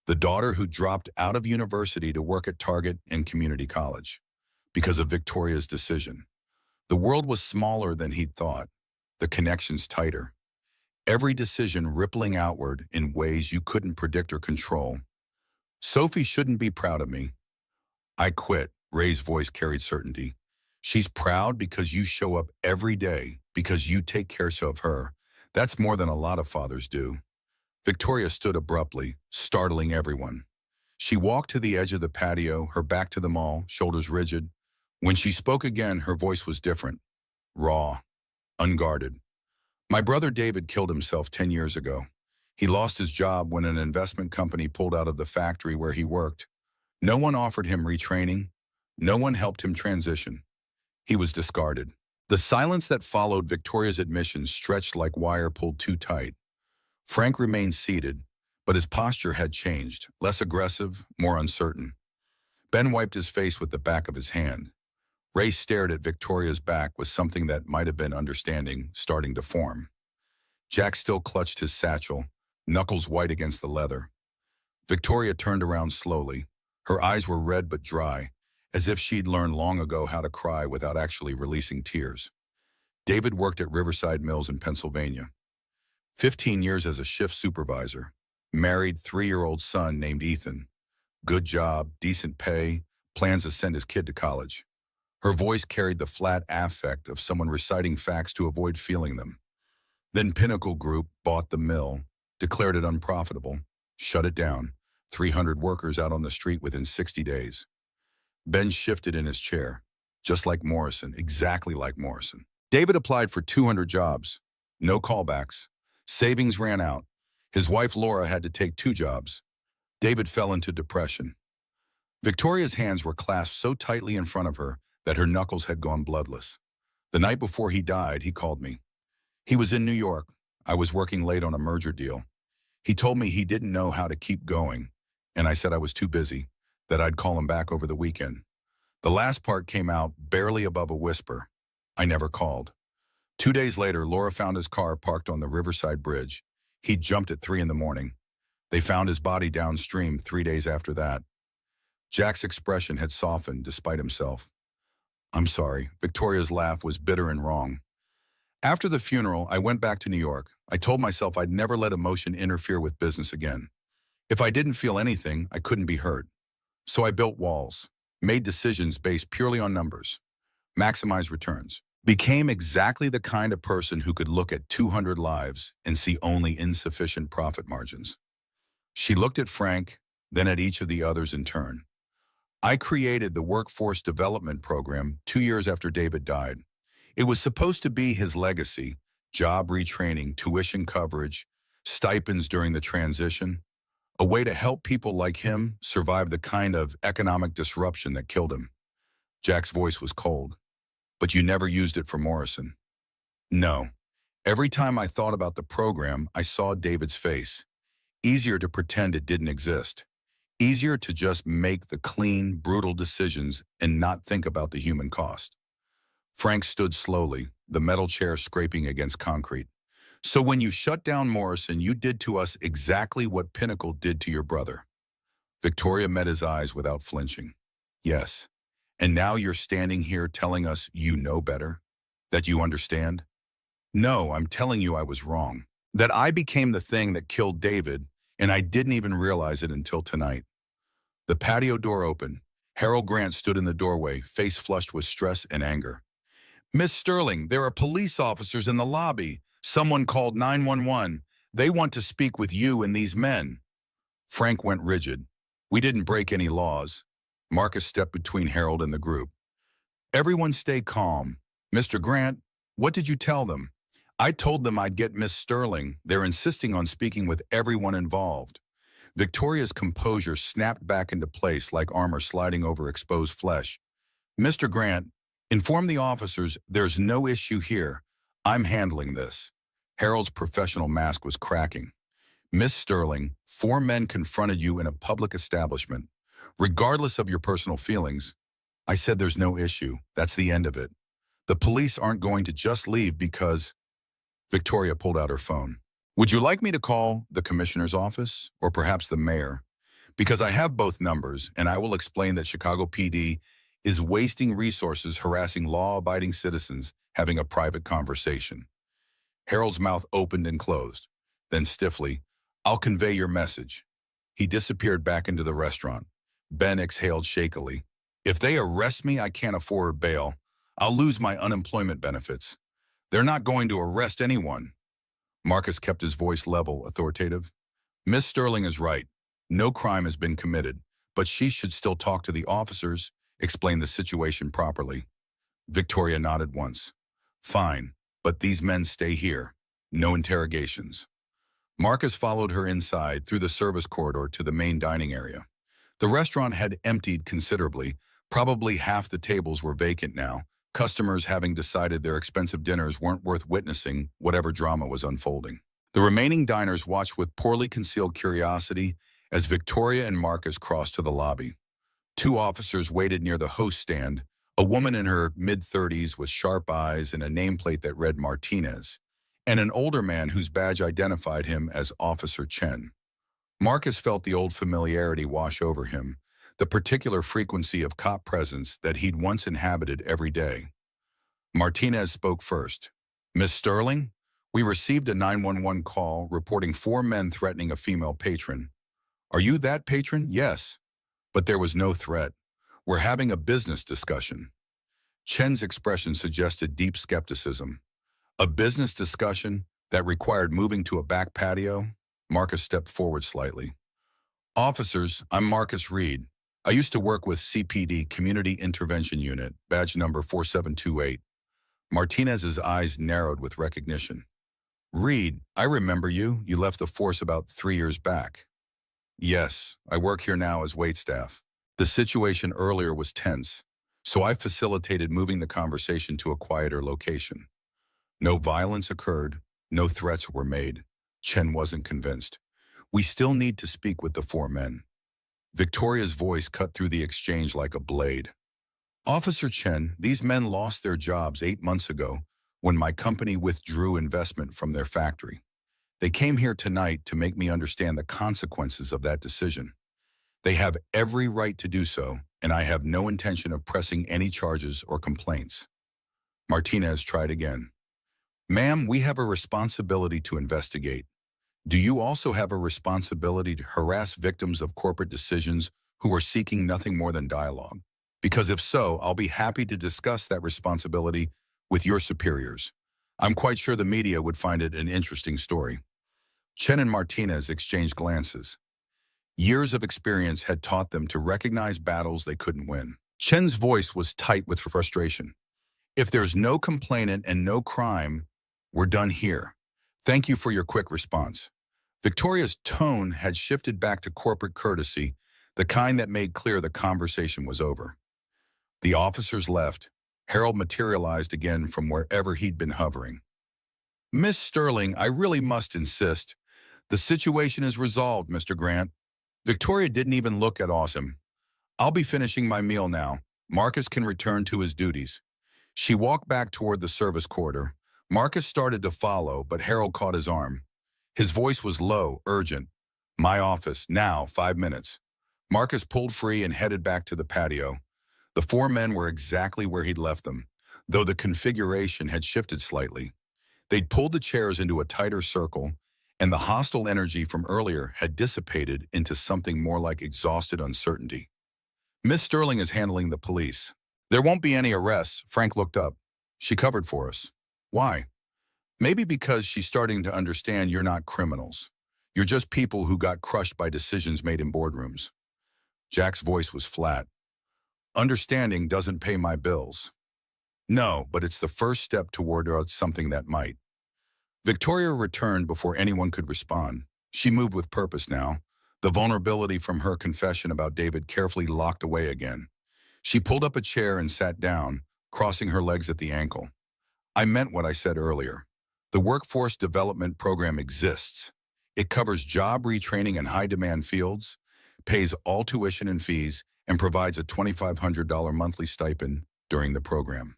The daughter who dropped out of university to work at Target and community college because of Victoria's decision. The world was smaller than he'd thought, the connections tighter. Every decision rippling outward in ways you couldn't predict or control. Sophie shouldn't be proud of me. I quit. Ray's voice carried certainty. She's proud because you show up every day, because you take care of her. That's more than a lot of fathers do. Victoria stood abruptly, startling everyone. She walked to the edge of the patio, her back to them all, shoulders rigid. When she spoke again, her voice was different, raw, unguarded. My brother David killed himself 10 years ago. He lost his job when an investment company pulled out of the factory where he worked. No one offered him retraining. No one helped him transition. He was discarded. The silence that followed Victoria's admission stretched like wire pulled too tight. Frank remained seated, but his posture had changed, less aggressive, more uncertain. Ben wiped his face with the back of his hand. Ray stared at Victoria's back with something that might have been understanding starting to form. Jack still clutched his satchel, knuckles white against the leather. Victoria turned around slowly. Her eyes were red but dry, as if she'd learned long ago how to cry without actually releasing tears. David worked at Riverside Mills in Pennsylvania. 15 years as a shift supervisor. Married, 3-year-old son named Ethan. Good job, decent pay, plans to send his kid to college. Her voice carried the flat affect of someone reciting facts to avoid feeling them. Then Pinnacle Group bought the mill, declared it unprofitable, shut it down, 300 workers out on the street within 60 days. Ben shifted in his chair, just like Morrison, exactly like Morrison. David applied for 200 jobs. No callbacks. Savings ran out. His wife Laura had to take 2 jobs. David fell into depression. Victoria's hands were clasped so tightly in front of her that her knuckles had gone bloodless. The night before he died, he called me. He was in New York. I was working late on a merger deal. He told me he didn't know how to keep going, and I said I was too busy, that I'd call him back over the weekend. The last part came out barely above a whisper. I never called. 2 days later, Laura found his car parked on the Riverside Bridge. He jumped at 3 in the morning. They found his body downstream 3 days after that. Jack's expression had softened despite himself. I'm sorry. Victoria's laugh was bitter and wrong. After the funeral, I went back to New York. I told myself I'd never let emotion interfere with business again. If I didn't feel anything, I couldn't be hurt. So I built walls, made decisions based purely on numbers, maximized returns, became exactly the kind of person who could look at 200 lives and see only insufficient profit margins. She looked at Frank, then at each of the others in turn. I created the Workforce Development Program 2 years after David died. It was supposed to be his legacy, job retraining, tuition coverage, stipends during the transition, a way to help people like him survive the kind of economic disruption that killed him. Jack's voice was cold. But you never used it for Morrison. No. Every time I thought about the program, I saw David's face. Easier to pretend it didn't exist. Easier to just make the clean, brutal decisions and not think about the human cost. Frank stood slowly, the metal chair scraping against concrete. So when you shut down Morrison, you did to us exactly what Pinnacle did to your brother. Victoria met his eyes without flinching. Yes. And now you're standing here telling us you know better? That you understand? No, I'm telling you I was wrong. That I became the thing that killed David, and I didn't even realize it until tonight. The patio door opened. Harold Grant stood in the doorway, face flushed with stress and anger. Miss Sterling, there are police officers in the lobby. Someone called 911. They want to speak with you and these men. Frank went rigid. We didn't break any laws. Marcus stepped between Harold and the group. Everyone stay calm. Mr. Grant, what did you tell them? I told them I'd get Miss Sterling. They're insisting on speaking with everyone involved. Victoria's composure snapped back into place like armor sliding over exposed flesh. Mr. Grant, inform the officers there's no issue here. I'm handling this. Harold's professional mask was cracking. Miss Sterling, 4 men confronted you in a public establishment. Regardless of your personal feelings, I said there's no issue. That's the end of it. The police aren't going to just leave because... Victoria pulled out her phone. Would you like me to call the commissioner's office or perhaps the mayor? Because I have both numbers and I will explain that Chicago PD is wasting resources harassing law-abiding citizens having a private conversation. Harold's mouth opened and closed. Then stiffly, I'll convey your message. He disappeared back into the restaurant. Ben exhaled shakily. If they arrest me, I can't afford bail. I'll lose my unemployment benefits. They're not going to arrest anyone. Marcus kept his voice level, authoritative. Miss Sterling is right. No crime has been committed, but she should still talk to the officers, explain the situation properly. Victoria nodded once. Fine, but these men stay here. No interrogations. Marcus followed her inside through the service corridor to the main dining area. The restaurant had emptied considerably. Probably half the tables were vacant now, customers having decided their expensive dinners weren't worth witnessing whatever drama was unfolding. The remaining diners watched with poorly concealed curiosity as Victoria and Marcus crossed to the lobby. Two officers waited near the host stand, a woman in her mid-30s with sharp eyes and a nameplate that read Martinez, and an older man whose badge identified him as Officer Chen. Marcus felt the old familiarity wash over him, the particular frequency of cop presence that he'd once inhabited every day. Martinez spoke first. "Miss Sterling, we received a 911 call reporting 4 men threatening a female patron. Are you that patron?" "Yes." But there was no threat. "We're having a business discussion." Chen's expression suggested deep skepticism. A business discussion that required moving to a back patio? Marcus stepped forward slightly. "Officers, I'm Marcus Reed. I used to work with CPD Community Intervention Unit, badge number 4728. Martinez's eyes narrowed with recognition. "Reed, I remember you. You left the force about 3 years back." "Yes, I work here now as waitstaff." The situation earlier was tense, so I facilitated moving the conversation to a quieter location. No violence occurred, no threats were made. Chen wasn't convinced. "We still need to speak with the 4 men. Victoria's voice cut through the exchange like a blade. "Officer Chen, these men lost their jobs 8 months ago when my company withdrew investment from their factory. They came here tonight to make me understand the consequences of that decision. They have every right to do so, and I have no intention of pressing any charges or complaints." Martinez tried again. "Ma'am, we have a responsibility to investigate. Do you also have a responsibility to harass victims of corporate decisions who are seeking nothing more than dialogue? Because if so, I'll be happy to discuss that responsibility with your superiors. I'm quite sure the media would find it an interesting story." Chen and Martinez exchanged glances. Years of experience had taught them to recognize battles they couldn't win. Chen's voice was tight with frustration. "If there's no complainant and no crime, we're done here. Thank you for your quick response." Victoria's tone had shifted back to corporate courtesy, the kind that made clear the conversation was over. The officers left. Harold materialized again from wherever he'd been hovering. "Miss Sterling, I really must insist. The situation is resolved, Mr. Grant." Victoria didn't even look at Awesome. "I'll be finishing my meal now. Marcus can return to his duties." She walked back toward the service corridor. Marcus started to follow, but Harold caught his arm. His voice was low, urgent. "My office, now, 5 minutes." Marcus pulled free and headed back to the patio. The 4 men were exactly where he'd left them, though the configuration had shifted slightly. They'd pulled the chairs into a tighter circle, and the hostile energy from earlier had dissipated into something more like exhausted uncertainty. "Miss Sterling is handling the police. There won't be any arrests." Frank looked up. "She covered for us." "Why?" "Maybe because she's starting to understand you're not criminals. You're just people who got crushed by decisions made in boardrooms." Jack's voice was flat. "Understanding doesn't pay my bills." "No, but it's the first step toward something that might." Victoria returned before anyone could respond. She moved with purpose now, the vulnerability from her confession about David carefully locked away again. She pulled up a chair and sat down, crossing her legs at the ankle. "I meant what I said earlier. The Workforce Development Program exists. It covers job retraining in high-demand fields, pays all tuition and fees, and provides a $2,500 monthly stipend during the program."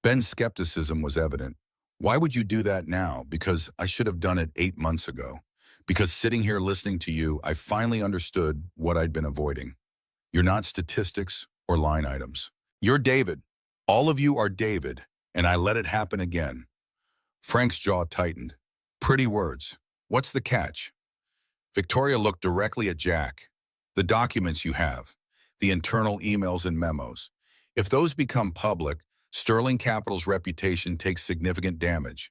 Ben's skepticism was evident. "Why would you do that now?" "Because I should have done it 8 months ago. Because sitting here listening to you, I finally understood what I'd been avoiding. You're not statistics or line items. You're David. All of you are David, and I let it happen again." Frank's jaw tightened. "Pretty words. What's the catch?" Victoria looked directly at Jack. "The documents you have, the internal emails and memos. If those become public, Sterling Capital's reputation takes significant damage.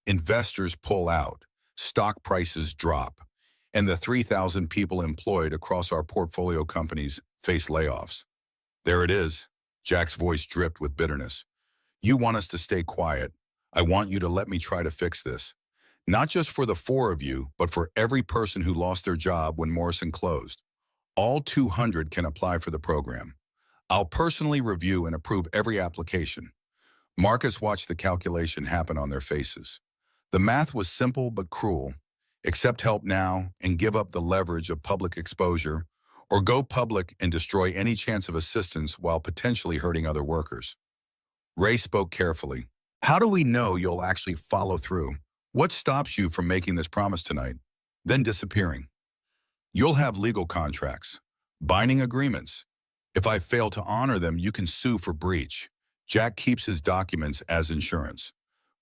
Investors pull out, stock prices drop, and the 3,000 people employed across our portfolio companies face layoffs." "There it is." Jack's voice dripped with bitterness. "You want us to stay quiet. I want you to let me try to fix this. Not just for the four of you, but for every person who lost their job when Morrison closed. All 200 can apply for the program. I'll personally review and approve every application. Marcus watched the calculation happen on their faces. The math was simple but cruel. Accept help now and give up the leverage of public exposure, or go public and destroy any chance of assistance while potentially hurting other workers. Ray spoke carefully. How do we know you'll actually follow through? What stops you from making this promise tonight, then disappearing? You'll have legal contracts, binding agreements. If I fail to honor them, you can sue for breach. Jack keeps his documents as insurance.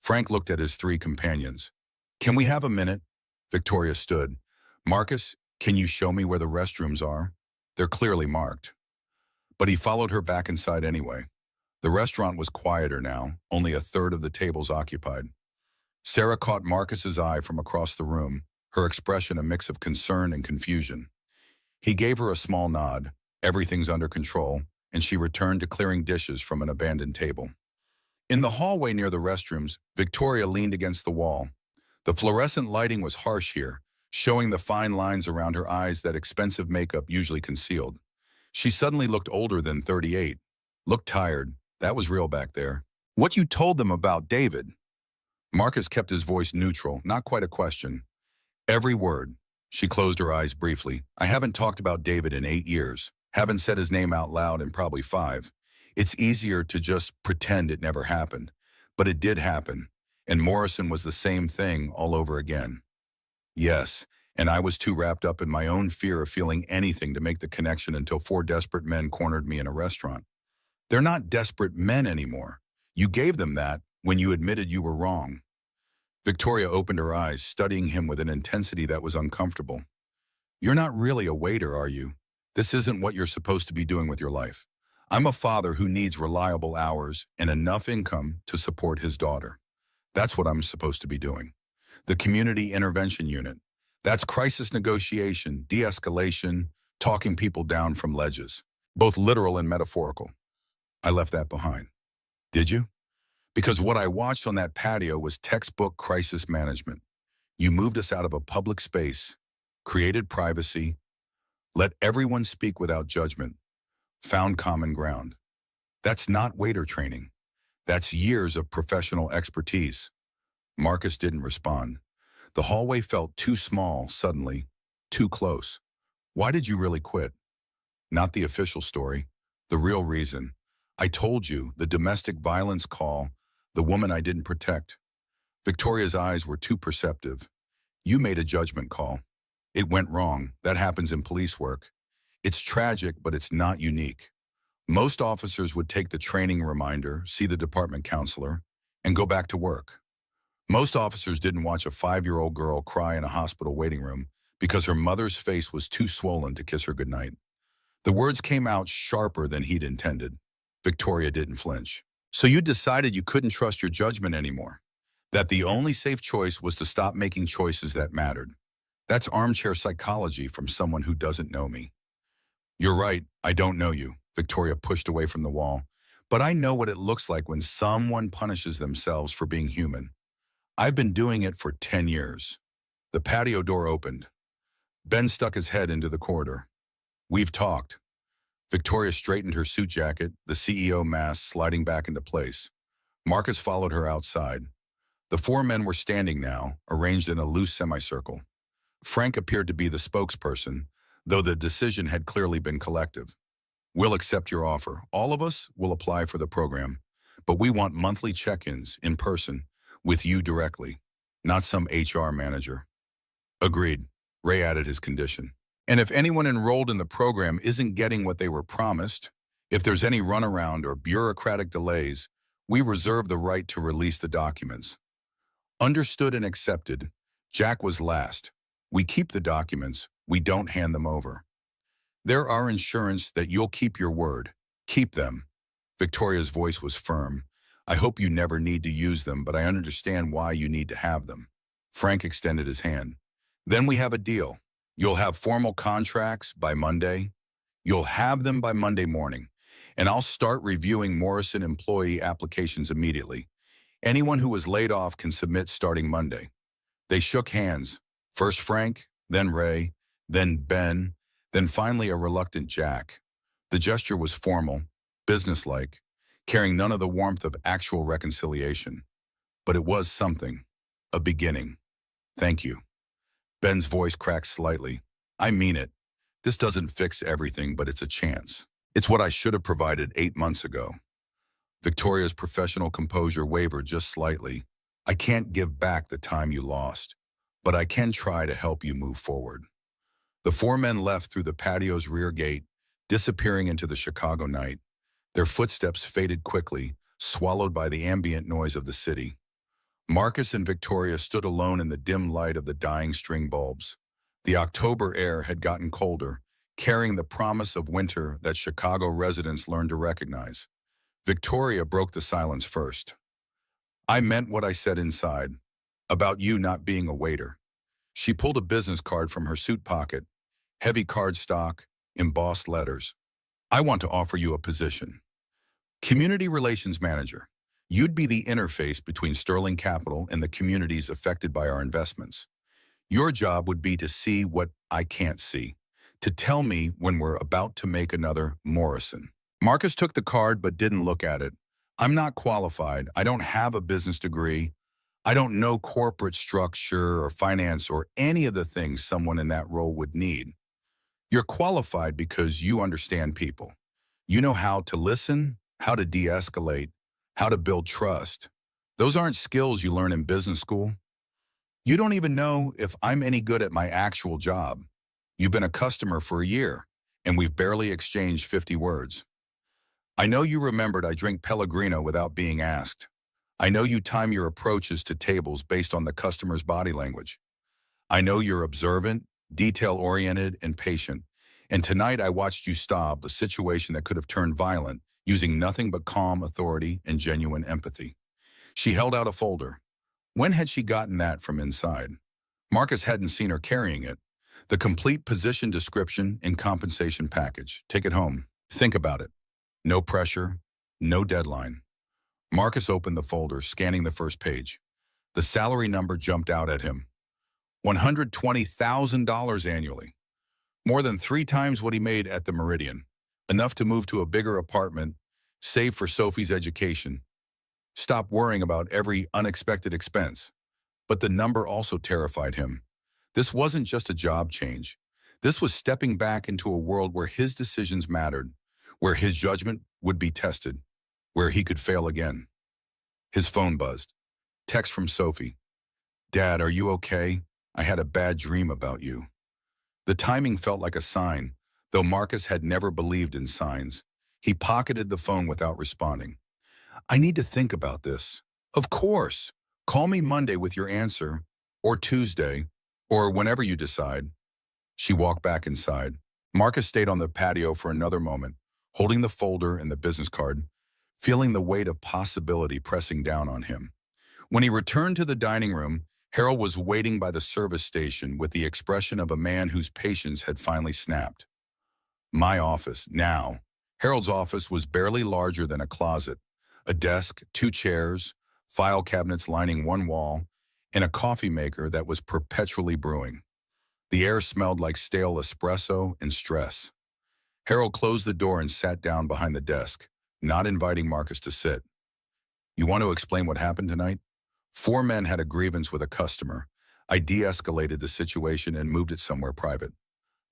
Frank looked at his three companions. Can we have a minute? Victoria stood. Marcus, can you show me where the restrooms are? They're clearly marked. But he followed her back inside anyway. The restaurant was quieter now, only a third of the tables occupied. Sarah caught Marcus's eye from across the room, her expression a mix of concern and confusion. He gave her a small nod. Everything's under control, and she returned to clearing dishes from an abandoned table. In the hallway near the restrooms, Victoria leaned against the wall. The fluorescent lighting was harsh here, showing the fine lines around her eyes that expensive makeup usually concealed. She suddenly looked older than 38. Looked tired. That was real back there. What you told them about David? Marcus kept his voice neutral, not quite a question. Every word. She closed her eyes briefly. I haven't talked about David in 8 years. Haven't said his name out loud in probably 5. It's easier to just pretend it never happened. But it did happen. And Morrison was the same thing all over again. Yes, and I was too wrapped up in my own fear of feeling anything to make the connection until 4 desperate men cornered me in a restaurant. They're not desperate men anymore. You gave them that when you admitted you were wrong. Victoria opened her eyes, studying him with an intensity that was uncomfortable. You're not really a waiter, are you? This isn't what you're supposed to be doing with your life. I'm a father who needs reliable hours and enough income to support his daughter. That's what I'm supposed to be doing. The Community Intervention Unit. That's crisis negotiation, de-escalation, talking people down from ledges, both literal and metaphorical. I left that behind. Did you? Because what I watched on that patio was textbook crisis management. You moved us out of a public space, created privacy, let everyone speak without judgment, found common ground. That's not waiter training. That's years of professional expertise. Marcus didn't respond. The hallway felt too small suddenly, too close. Why did you really quit? Not the official story, the real reason. I told you, the domestic violence call, the woman I didn't protect. Victoria's eyes were too perceptive. You made a judgment call. It went wrong. That happens in police work. It's tragic, but it's not unique. Most officers would take the training reminder, see the department counselor, and go back to work. Most officers didn't watch a 5-year-old girl cry in a hospital waiting room because her mother's face was too swollen to kiss her goodnight. The words came out sharper than he'd intended. Victoria didn't flinch. So you decided you couldn't trust your judgment anymore, that the only safe choice was to stop making choices that mattered. That's armchair psychology from someone who doesn't know me. You're right, I don't know you, Victoria pushed away from the wall, but I know what it looks like when someone punishes themselves for being human. I've been doing it for 10 years. The patio door opened. Ben stuck his head into the corridor. We've talked. Victoria straightened her suit jacket, the CEO mask sliding back into place. Marcus followed her outside. The 4 men were standing now, arranged in a loose semicircle. Frank appeared to be the spokesperson, though the decision had clearly been collective. We'll accept your offer. All of us will apply for the program, but we want monthly check-ins in person with you directly, not some HR manager. Agreed. Ray added his condition. And if anyone enrolled in the program isn't getting what they were promised, if there's any runaround or bureaucratic delays, we reserve the right to release the documents. Understood and accepted. Jack was last. We keep the documents. We don't hand them over. They're our insurance that you'll keep your word. Keep them. Victoria's voice was firm. I hope you never need to use them, but I understand why you need to have them. Frank extended his hand. Then we have a deal. You'll have formal contracts by Monday. You'll have them by Monday morning. And I'll start reviewing Morrison employee applications immediately. Anyone who was laid off can submit starting Monday. They shook hands. First Frank, then Ray, then Ben, then finally a reluctant Jack. The gesture was formal, businesslike, carrying none of the warmth of actual reconciliation. But it was something. A beginning. Thank you. Ben's voice cracked slightly. I mean it. This doesn't fix everything, but it's a chance. It's what I should have provided 8 months ago. Victoria's professional composure wavered just slightly. I can't give back the time you lost, but I can try to help you move forward. The four men left through the patio's rear gate, disappearing into the Chicago night. Their footsteps faded quickly, swallowed by the ambient noise of the city. Marcus and Victoria stood alone in the dim light of the dying string bulbs. The October air had gotten colder, carrying the promise of winter that Chicago residents learned to recognize. Victoria broke the silence first. I meant what I said inside, about you not being a waiter. She pulled a business card from her suit pocket, heavy cardstock, embossed letters. I want to offer you a position. Community Relations Manager. You'd be the interface between Sterling Capital and the communities affected by our investments. Your job would be to see what I can't see, to tell me when we're about to make another Morrison. Marcus took the card but didn't look at it. I'm not qualified. I don't have a business degree. I don't know corporate structure or finance or any of the things someone in that role would need. You're qualified because you understand people. You know how to listen, how to de-escalate, how to build trust. Those aren't skills you learn in business school. You don't even know if I'm any good at my actual job. You've been a customer for a year, and we've barely exchanged 50 words. I know you remembered I drink Pellegrino without being asked. I know you time your approaches to tables based on the customer's body language. I know you're observant, detail-oriented, and patient. And tonight I watched you stop a situation that could have turned violent using nothing but calm authority and genuine empathy. She held out a folder. When had she gotten that from inside? Marcus hadn't seen her carrying it. The complete position description and compensation package. Take it home. Think about it. No pressure, no deadline. Marcus opened the folder, scanning the first page. The salary number jumped out at him. $120,000 annually. More than 3 times what he made at the Meridian. Enough to move to a bigger apartment, save for Sophie's education. Stop worrying about every unexpected expense. But the number also terrified him. This wasn't just a job change. This was stepping back into a world where his decisions mattered, where his judgment would be tested, where he could fail again. His phone buzzed. Text from Sophie. Dad, are you okay? I had a bad dream about you. The timing felt like a sign, though Marcus had never believed in signs. He pocketed the phone without responding. I need to think about this. Of course. Call me Monday with your answer, or Tuesday, or whenever you decide. She walked back inside. Marcus stayed on the patio for another moment, holding the folder and the business card, feeling the weight of possibility pressing down on him. When he returned to the dining room, Harold was waiting by the service station with the expression of a man whose patience had finally snapped. My office, now. Harold's office was barely larger than a closet. A desk, 2 chairs, file cabinets lining one wall, and a coffee maker that was perpetually brewing. The air smelled like stale espresso and stress. Harold closed the door and sat down behind the desk, not inviting Marcus to sit. You want to explain what happened tonight? 4 men had a grievance with a customer. I de-escalated the situation and moved it somewhere private.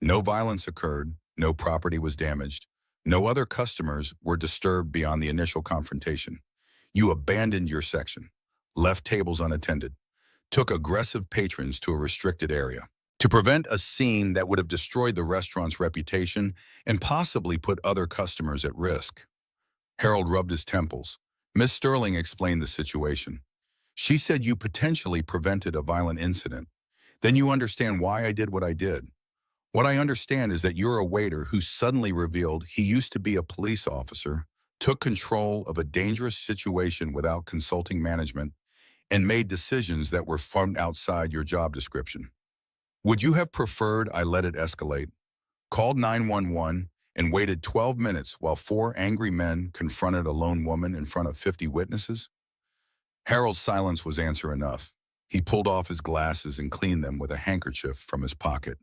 No violence occurred, no property was damaged, no other customers were disturbed beyond the initial confrontation. You abandoned your section, left tables unattended, took aggressive patrons to a restricted area to prevent a scene that would have destroyed the restaurant's reputation and possibly put other customers at risk. Harold rubbed his temples. Miss Sterling explained the situation. She said you potentially prevented a violent incident. Then you understand why I did what I did. What I understand is that you're a waiter who suddenly revealed he used to be a police officer, took control of a dangerous situation without consulting management, and made decisions that were from outside your job description. Would you have preferred I let it escalate, called 911, and waited 12 minutes while 4 angry men confronted a lone woman in front of 50 witnesses? Harold's silence was answer enough. He pulled off his glasses and cleaned them with a handkerchief from his pocket.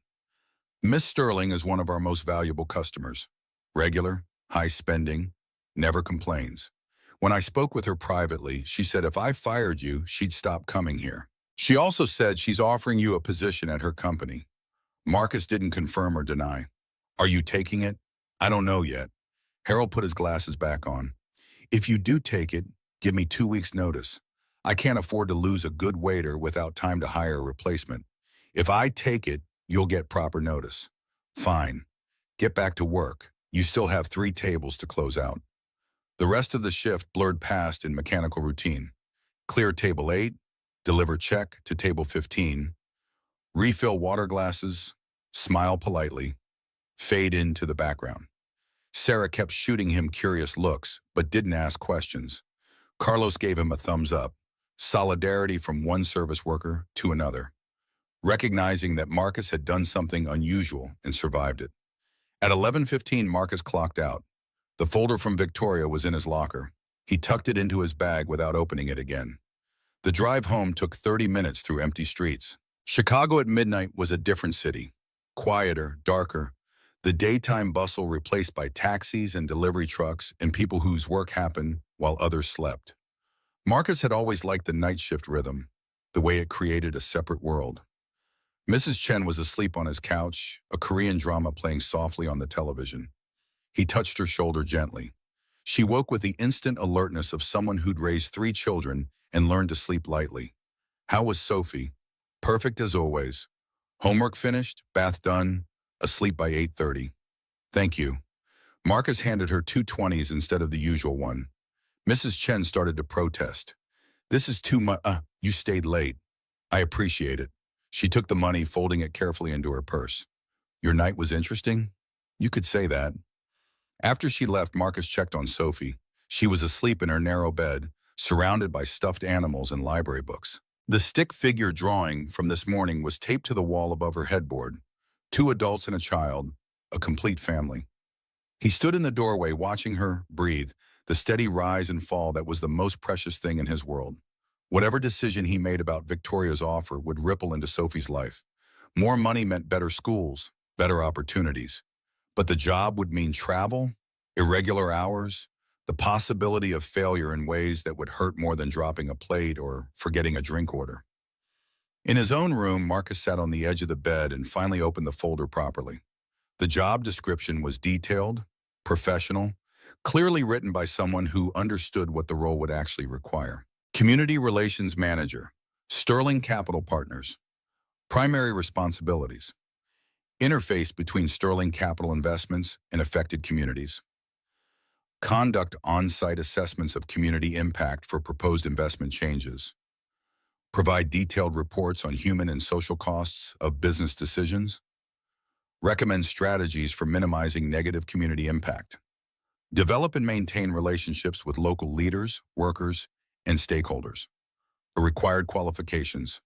Miss Sterling is one of our most valuable customers. Regular, high spending, never complains. When I spoke with her privately, she said if I fired you, she'd stop coming here. She also said she's offering you a position at her company. Marcus didn't confirm or deny. Are you taking it? I don't know yet. Harold put his glasses back on. If you do take it, give me 2 weeks' notice. I can't afford to lose a good waiter without time to hire a replacement. If I take it, you'll get proper notice. Fine. Get back to work. You still have 3 tables to close out. The rest of the shift blurred past in mechanical routine. Clear table 8, deliver check to table 15, refill water glasses, smile politely, fade into the background. Sarah kept shooting him curious looks, but didn't ask questions. Carlos gave him a thumbs up, solidarity from one service worker to another, recognizing that Marcus had done something unusual and survived it. At 11:15, Marcus clocked out. The folder from Victoria was in his locker. He tucked it into his bag without opening it again. The drive home took 30 minutes through empty streets. Chicago at midnight was a different city. Quieter, darker, the daytime bustle replaced by taxis and delivery trucks and people whose work happened while others slept. Marcus had always liked the night shift rhythm, the way it created a separate world. Mrs. Chen was asleep on his couch, a Korean drama playing softly on the television. He touched her shoulder gently. She woke with the instant alertness of someone who'd raised 3 children and learned to sleep lightly. How was Sophie? Perfect as always. Homework finished, bath done, asleep by 8:30. Thank you. Marcus handed her 2 20s instead of the usual one. Mrs. Chen started to protest. This is too much. You stayed late. I appreciate it. She took the money, folding it carefully into her purse. Your night was interesting? You could say that. After she left, Marcus checked on Sophie. She was asleep in her narrow bed, surrounded by stuffed animals and library books. The stick figure drawing from this morning was taped to the wall above her headboard. 2 adults and a child, a complete family. He stood in the doorway watching her breathe, the steady rise and fall that was the most precious thing in his world. Whatever decision he made about Victoria's offer would ripple into Sophie's life. More money meant better schools, better opportunities. But the job would mean travel, irregular hours, the possibility of failure in ways that would hurt more than dropping a plate or forgetting a drink order. In his own room, Marcus sat on the edge of the bed and finally opened the folder properly. The job description was detailed, professional, clearly written by someone who understood what the role would actually require. Community Relations Manager, Sterling Capital Partners. Primary responsibilities: interface between Sterling Capital Investments and affected communities. Conduct on-site assessments of community impact for proposed investment changes. Provide detailed reports on human and social costs of business decisions. Recommend strategies for minimizing negative community impact. Develop and maintain relationships with local leaders, workers, and stakeholders. Required qualifications: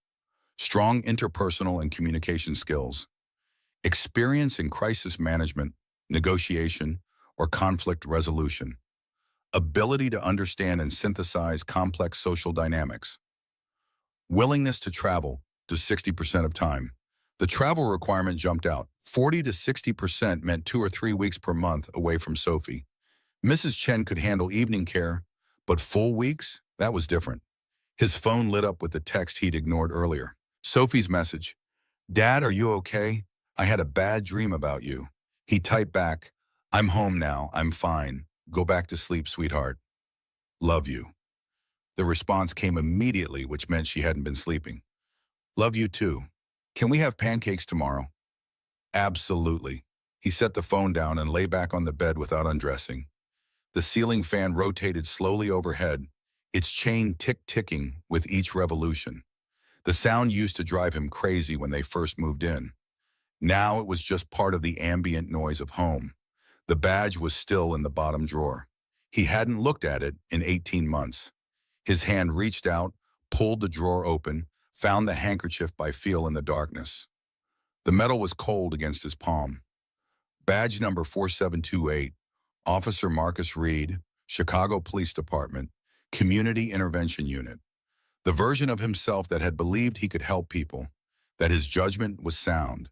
strong interpersonal and communication skills, experience in crisis management, negotiation, or conflict resolution, ability to understand and synthesize complex social dynamics, willingness to travel to 60% of time. The travel requirement jumped out. 40 to 60% meant 2 or 3 weeks per month away from Sophie. Mrs. Chen could handle evening care, but full weeks? That was different. His phone lit up with the text he'd ignored earlier. Sophie's message: Dad, are you okay? I had a bad dream about you. He typed back, I'm home now, I'm fine. Go back to sleep, sweetheart. Love you. The response came immediately, which meant she hadn't been sleeping. Love you too. Can we have pancakes tomorrow? Absolutely. He set the phone down and lay back on the bed without undressing. The ceiling fan rotated slowly overhead, its chain tick-ticking with each revolution. The sound used to drive him crazy when they first moved in. Now it was just part of the ambient noise of home. The badge was still in the bottom drawer. He hadn't looked at it in 18 months. His hand reached out, pulled the drawer open, found the handkerchief by feel in the darkness. The metal was cold against his palm. Badge number 4728, Officer Marcus Reed, Chicago Police Department, Community Intervention Unit. The version of himself that had believed he could help people, that his judgment was sound,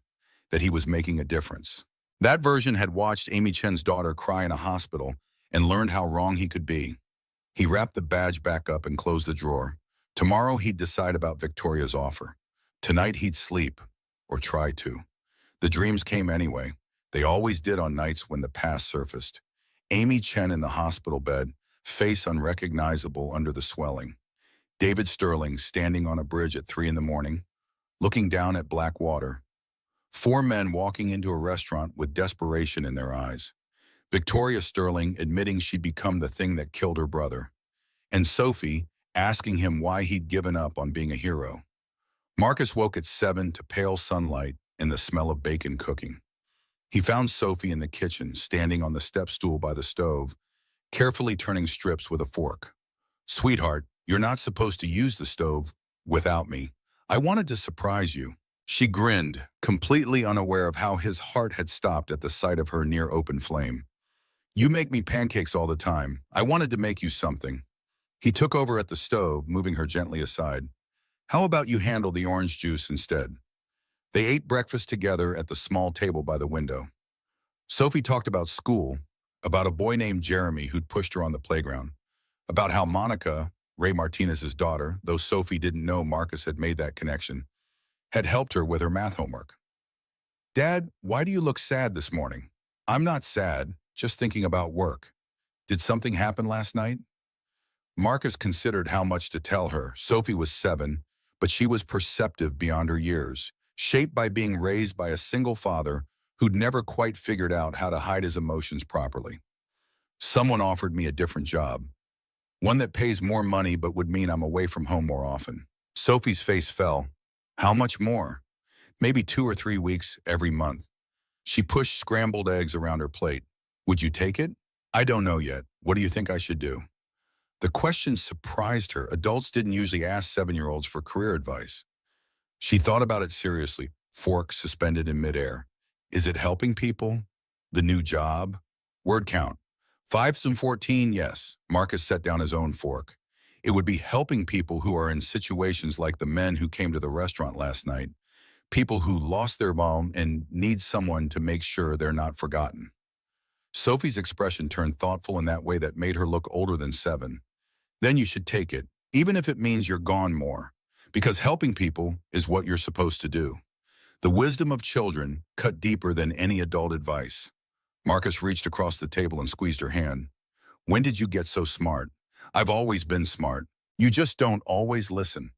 that he was making a difference. That version had watched Amy Chen's daughter cry in a hospital and learned how wrong he could be. He wrapped the badge back up and closed the drawer. Tomorrow he'd decide about Victoria's offer. Tonight he'd sleep, or try to. The dreams came anyway. They always did on nights when the past surfaced. Amy Chen in the hospital bed, face unrecognizable under the swelling. David Sterling standing on a bridge at 3 in the morning, looking down at black water. 4 men walking into a restaurant with desperation in their eyes. Victoria Sterling admitting she'd become the thing that killed her brother. And Sophie asking him why he'd given up on being a hero. Marcus woke at 7 to pale sunlight and the smell of bacon cooking. He found Sophie in the kitchen, standing on the step stool by the stove, carefully turning strips with a fork. "Sweetheart, you're not supposed to use the stove without me. I wanted to surprise you." She grinned, completely unaware of how his heart had stopped at the sight of her near open flame. "You make me pancakes all the time. I wanted to make you something." He took over at the stove, moving her gently aside. "How about you handle the orange juice instead?" They ate breakfast together at the small table by the window. Sophie talked about school, about a boy named Jeremy who'd pushed her on the playground, about how Monica, Ray Martinez's daughter, though Sophie didn't know Marcus had made that connection, had helped her with her math homework. "Dad, why do you look sad this morning?" "I'm not sad, just thinking about work." "Did something happen last night?" Marcus considered how much to tell her. Sophie was 7, but she was perceptive beyond her years, shaped by being raised by a single father who'd never quite figured out how to hide his emotions properly. "Someone offered me a different job. One that pays more money but would mean I'm away from home more often." Sophie's face fell. "How much more?" "Maybe 2 or 3 weeks every month." She pushed scrambled eggs around her plate. "Would you take it?" "I don't know yet. What do you think I should do?" The question surprised her. Adults didn't usually ask 7-year-olds for career advice. She thought about it seriously, fork suspended in midair. Is it helping people? The new job? Word count. 5s and 14, yes. Marcus set down his own fork. It would be helping people who are in situations like the men who came to the restaurant last night, people who lost their mom and need someone to make sure they're not forgotten. Sophie's expression turned thoughtful in that way that made her look older than 7. "Then you should take it, even if it means you're gone more, because helping people is what you're supposed to do." The wisdom of children cut deeper than any adult advice. Marcus reached across the table and squeezed her hand. "When did you get so smart?" "I've always been smart. You just don't always listen."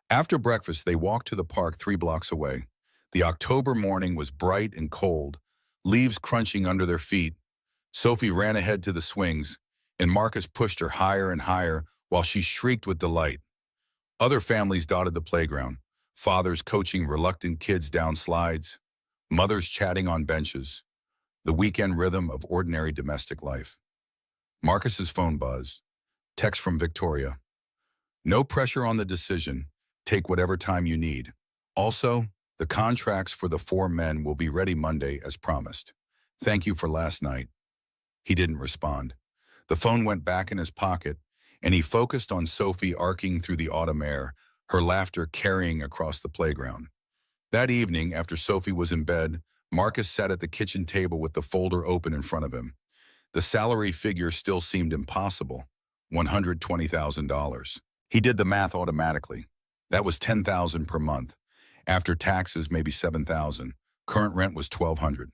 After breakfast, they walked to the park 3 blocks away. The October morning was bright and cold, leaves crunching under their feet. Sophie ran ahead to the swings, and Marcus pushed her higher and higher while she shrieked with delight. Other families dotted the playground, fathers coaching reluctant kids down slides, mothers chatting on benches, the weekend rhythm of ordinary domestic life. Marcus's phone buzzed. Text from Victoria. "No pressure on the decision. Take whatever time you need. Also, the contracts for the 4 men will be ready Monday as promised. Thank you for last night." He didn't respond. The phone went back in his pocket, and he focused on Sophie arcing through the autumn air, her laughter carrying across the playground. That evening, after Sophie was in bed, Marcus sat at the kitchen table with the folder open in front of him. The salary figure still seemed impossible, $120,000. He did the math automatically. That was $10,000 per month. After taxes, maybe $7,000. Current rent was $1,200.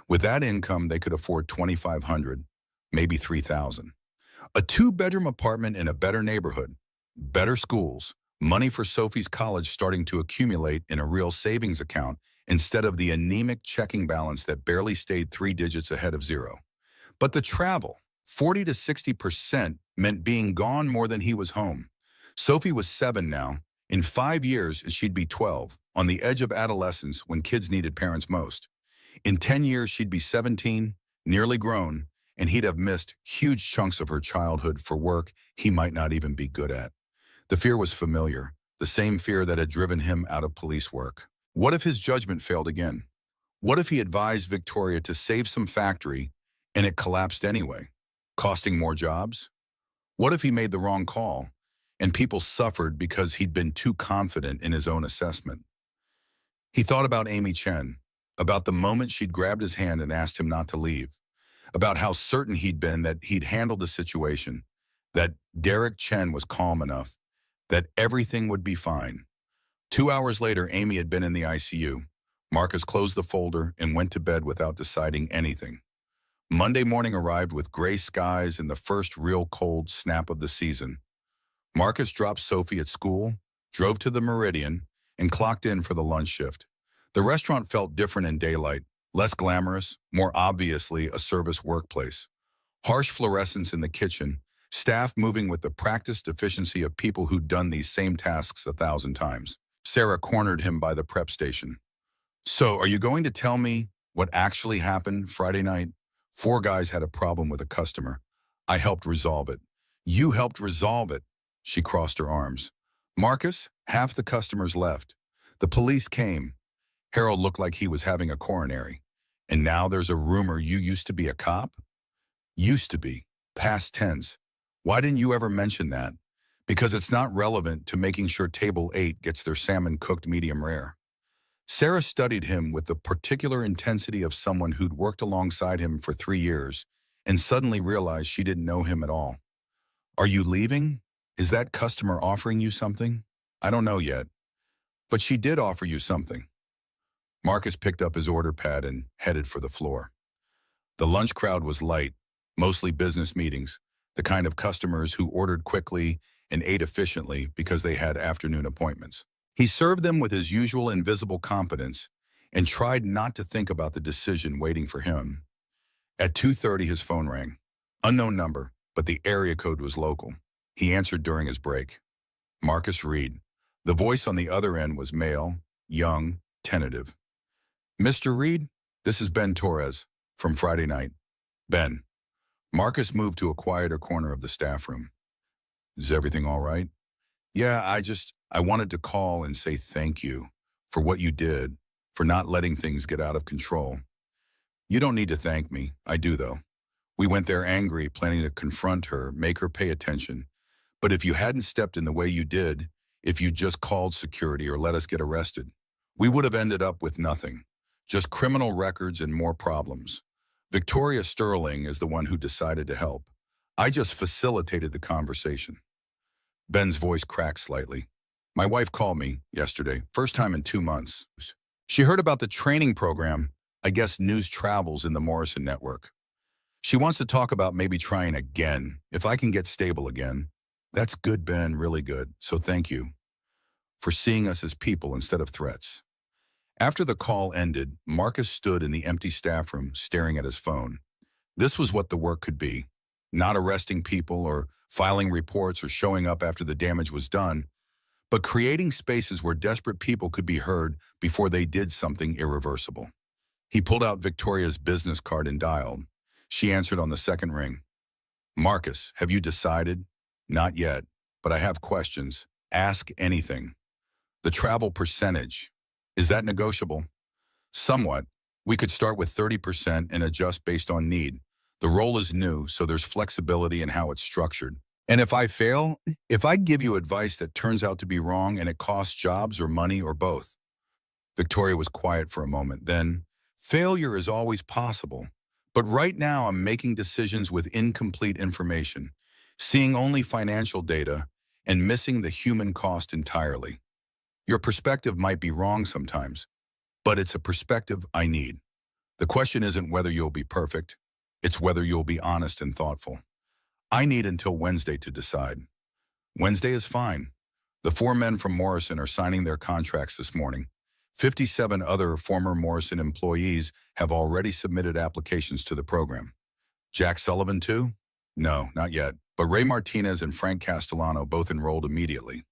With that income, they could afford $2,500, maybe $3,000. A 2-bedroom apartment in a better neighborhood, better schools, money for Sophie's college starting to accumulate in a real savings account instead of the anemic checking balance that barely stayed 3 digits ahead of zero. But the travel, 40 to 60%, meant being gone more than he was home. Sophie was 7 now. In 5 years, she'd be 12, on the edge of adolescence when kids needed parents most. In 10 years, she'd be 17, nearly grown, and he'd have missed huge chunks of her childhood for work he might not even be good at. The fear was familiar, the same fear that had driven him out of police work. What if his judgment failed again? What if he advised Victoria to save some factory and it collapsed anyway, costing more jobs? What if he made the wrong call and people suffered because he'd been too confident in his own assessment. He thought about Amy Chen, about the moment she'd grabbed his hand and asked him not to leave, about how certain he'd been that he'd handled the situation, that Derek Chen was calm enough, that everything would be fine. 2 hours later, Amy had been in the ICU. Marcus closed the folder and went to bed without deciding anything. Monday morning arrived with gray skies and the first real cold snap of the season. Marcus dropped Sophie at school, drove to the Meridian, and clocked in for the lunch shift. The restaurant felt different in daylight, less glamorous, more obviously a service workplace. Harsh fluorescence in the kitchen, staff moving with the practiced efficiency of people who'd done these same tasks 1,000 times. Sarah cornered him by the prep station. "So, are you going to tell me what actually happened Friday night?" "4 guys had a problem with a customer. I helped resolve it." "You helped resolve it?" She crossed her arms. "Marcus, half the customers left. The police came." Harold looked like he was having a coronary. "And now there's a rumor you used to be a cop?" "Used to be. Past tense. Why didn't you ever mention that?" "Because it's not relevant to making sure table 8 gets their salmon cooked medium rare." Sarah studied him with the particular intensity of someone who'd worked alongside him for 3 years and suddenly realized she didn't know him at all. "Are you leaving? Is that customer offering you something?" "I don't know yet. But she did offer you something." Marcus picked up his order pad and headed for the floor. The lunch crowd was light, mostly business meetings, the kind of customers who ordered quickly and ate efficiently because they had afternoon appointments. He served them with his usual invisible competence and tried not to think about the decision waiting for him. At 2:30, his phone rang. Unknown number, but the area code was local. He answered during his break. Marcus Reed. The voice on the other end was male, young, tentative. "Mr. Reed, this is Ben Torres from Friday night." "Ben." Marcus moved to a quieter corner of the staff room. "Is everything all right?" "Yeah, I wanted to call and say thank you for what you did, for not letting things get out of control." "You don't need to thank me. I do, though. We went there angry, planning to confront her, make her pay attention. But if you hadn't stepped in the way you did, if you just called security or let us get arrested, we would have ended up with nothing. Just criminal records and more problems. Victoria Sterling is the one who decided to help. I just facilitated the conversation." Ben's voice cracked slightly. "My wife called me yesterday, first time in 2 months. She heard about the training program, I guess news travels in the Morrison network. She wants to talk about maybe trying again, if I can get stable again." "That's good, Ben, really good. So thank you for seeing us as people instead of threats." After the call ended, Marcus stood in the empty staff room staring at his phone. This was what the work could be. Not arresting people or filing reports or showing up after the damage was done, but creating spaces where desperate people could be heard before they did something irreversible. He pulled out Victoria's business card and dialed. She answered on the second ring. "Marcus, have you decided?" "Not yet, but I have questions. Ask anything." "The travel percentage. Is that negotiable?" "Somewhat. We could start with 30% and adjust based on need. The role is new, so there's flexibility in how it's structured. And if I fail, if I give you advice that turns out to be wrong and it costs jobs or money or both." Victoria was quiet for a moment. Then, "Failure is always possible. But right now I'm making decisions with incomplete information, seeing only financial data and missing the human cost entirely. Your perspective might be wrong sometimes, but it's a perspective I need. The question isn't whether you'll be perfect, it's whether you'll be honest and thoughtful. I need until Wednesday to decide." "Wednesday is fine. The 4 men from Morrison are signing their contracts this morning. 57 other former Morrison employees have already submitted applications to the program." "Jack Sullivan too?" "No, not yet, but Ray Martinez and Frank Castellano both enrolled immediately."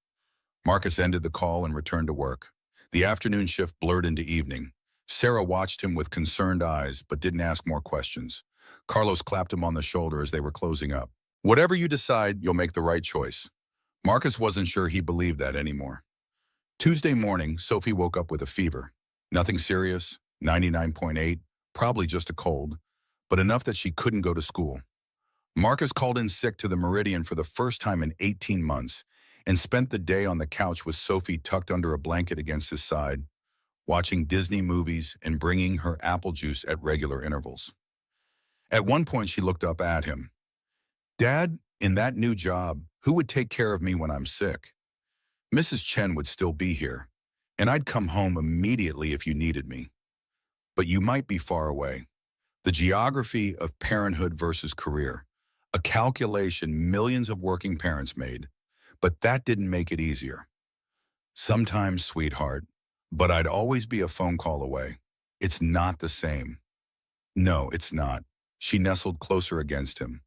Marcus ended the call and returned to work. The afternoon shift blurred into evening. Sarah watched him with concerned eyes, but didn't ask more questions. Carlos clapped him on the shoulder as they were closing up. "Whatever you decide, you'll make the right choice." Marcus wasn't sure he believed that anymore. Tuesday morning, Sophie woke up with a fever. Nothing serious, 99.8, probably just a cold, but enough that she couldn't go to school. Marcus called in sick to the Meridian for the first time in 18 months, and spent the day on the couch with Sophie tucked under a blanket against his side, watching Disney movies and bringing her apple juice at regular intervals. At one point, she looked up at him. "Dad, in that new job, who would take care of me when I'm sick? Mrs. Chen would still be here, and I'd come home immediately if you needed me. But you might be far away." The geography of parenthood versus career, a calculation millions of working parents made, but that didn't make it easier. "Sometimes, sweetheart, but I'd always be a phone call away. It's not the same." "No, it's not." She nestled closer against him.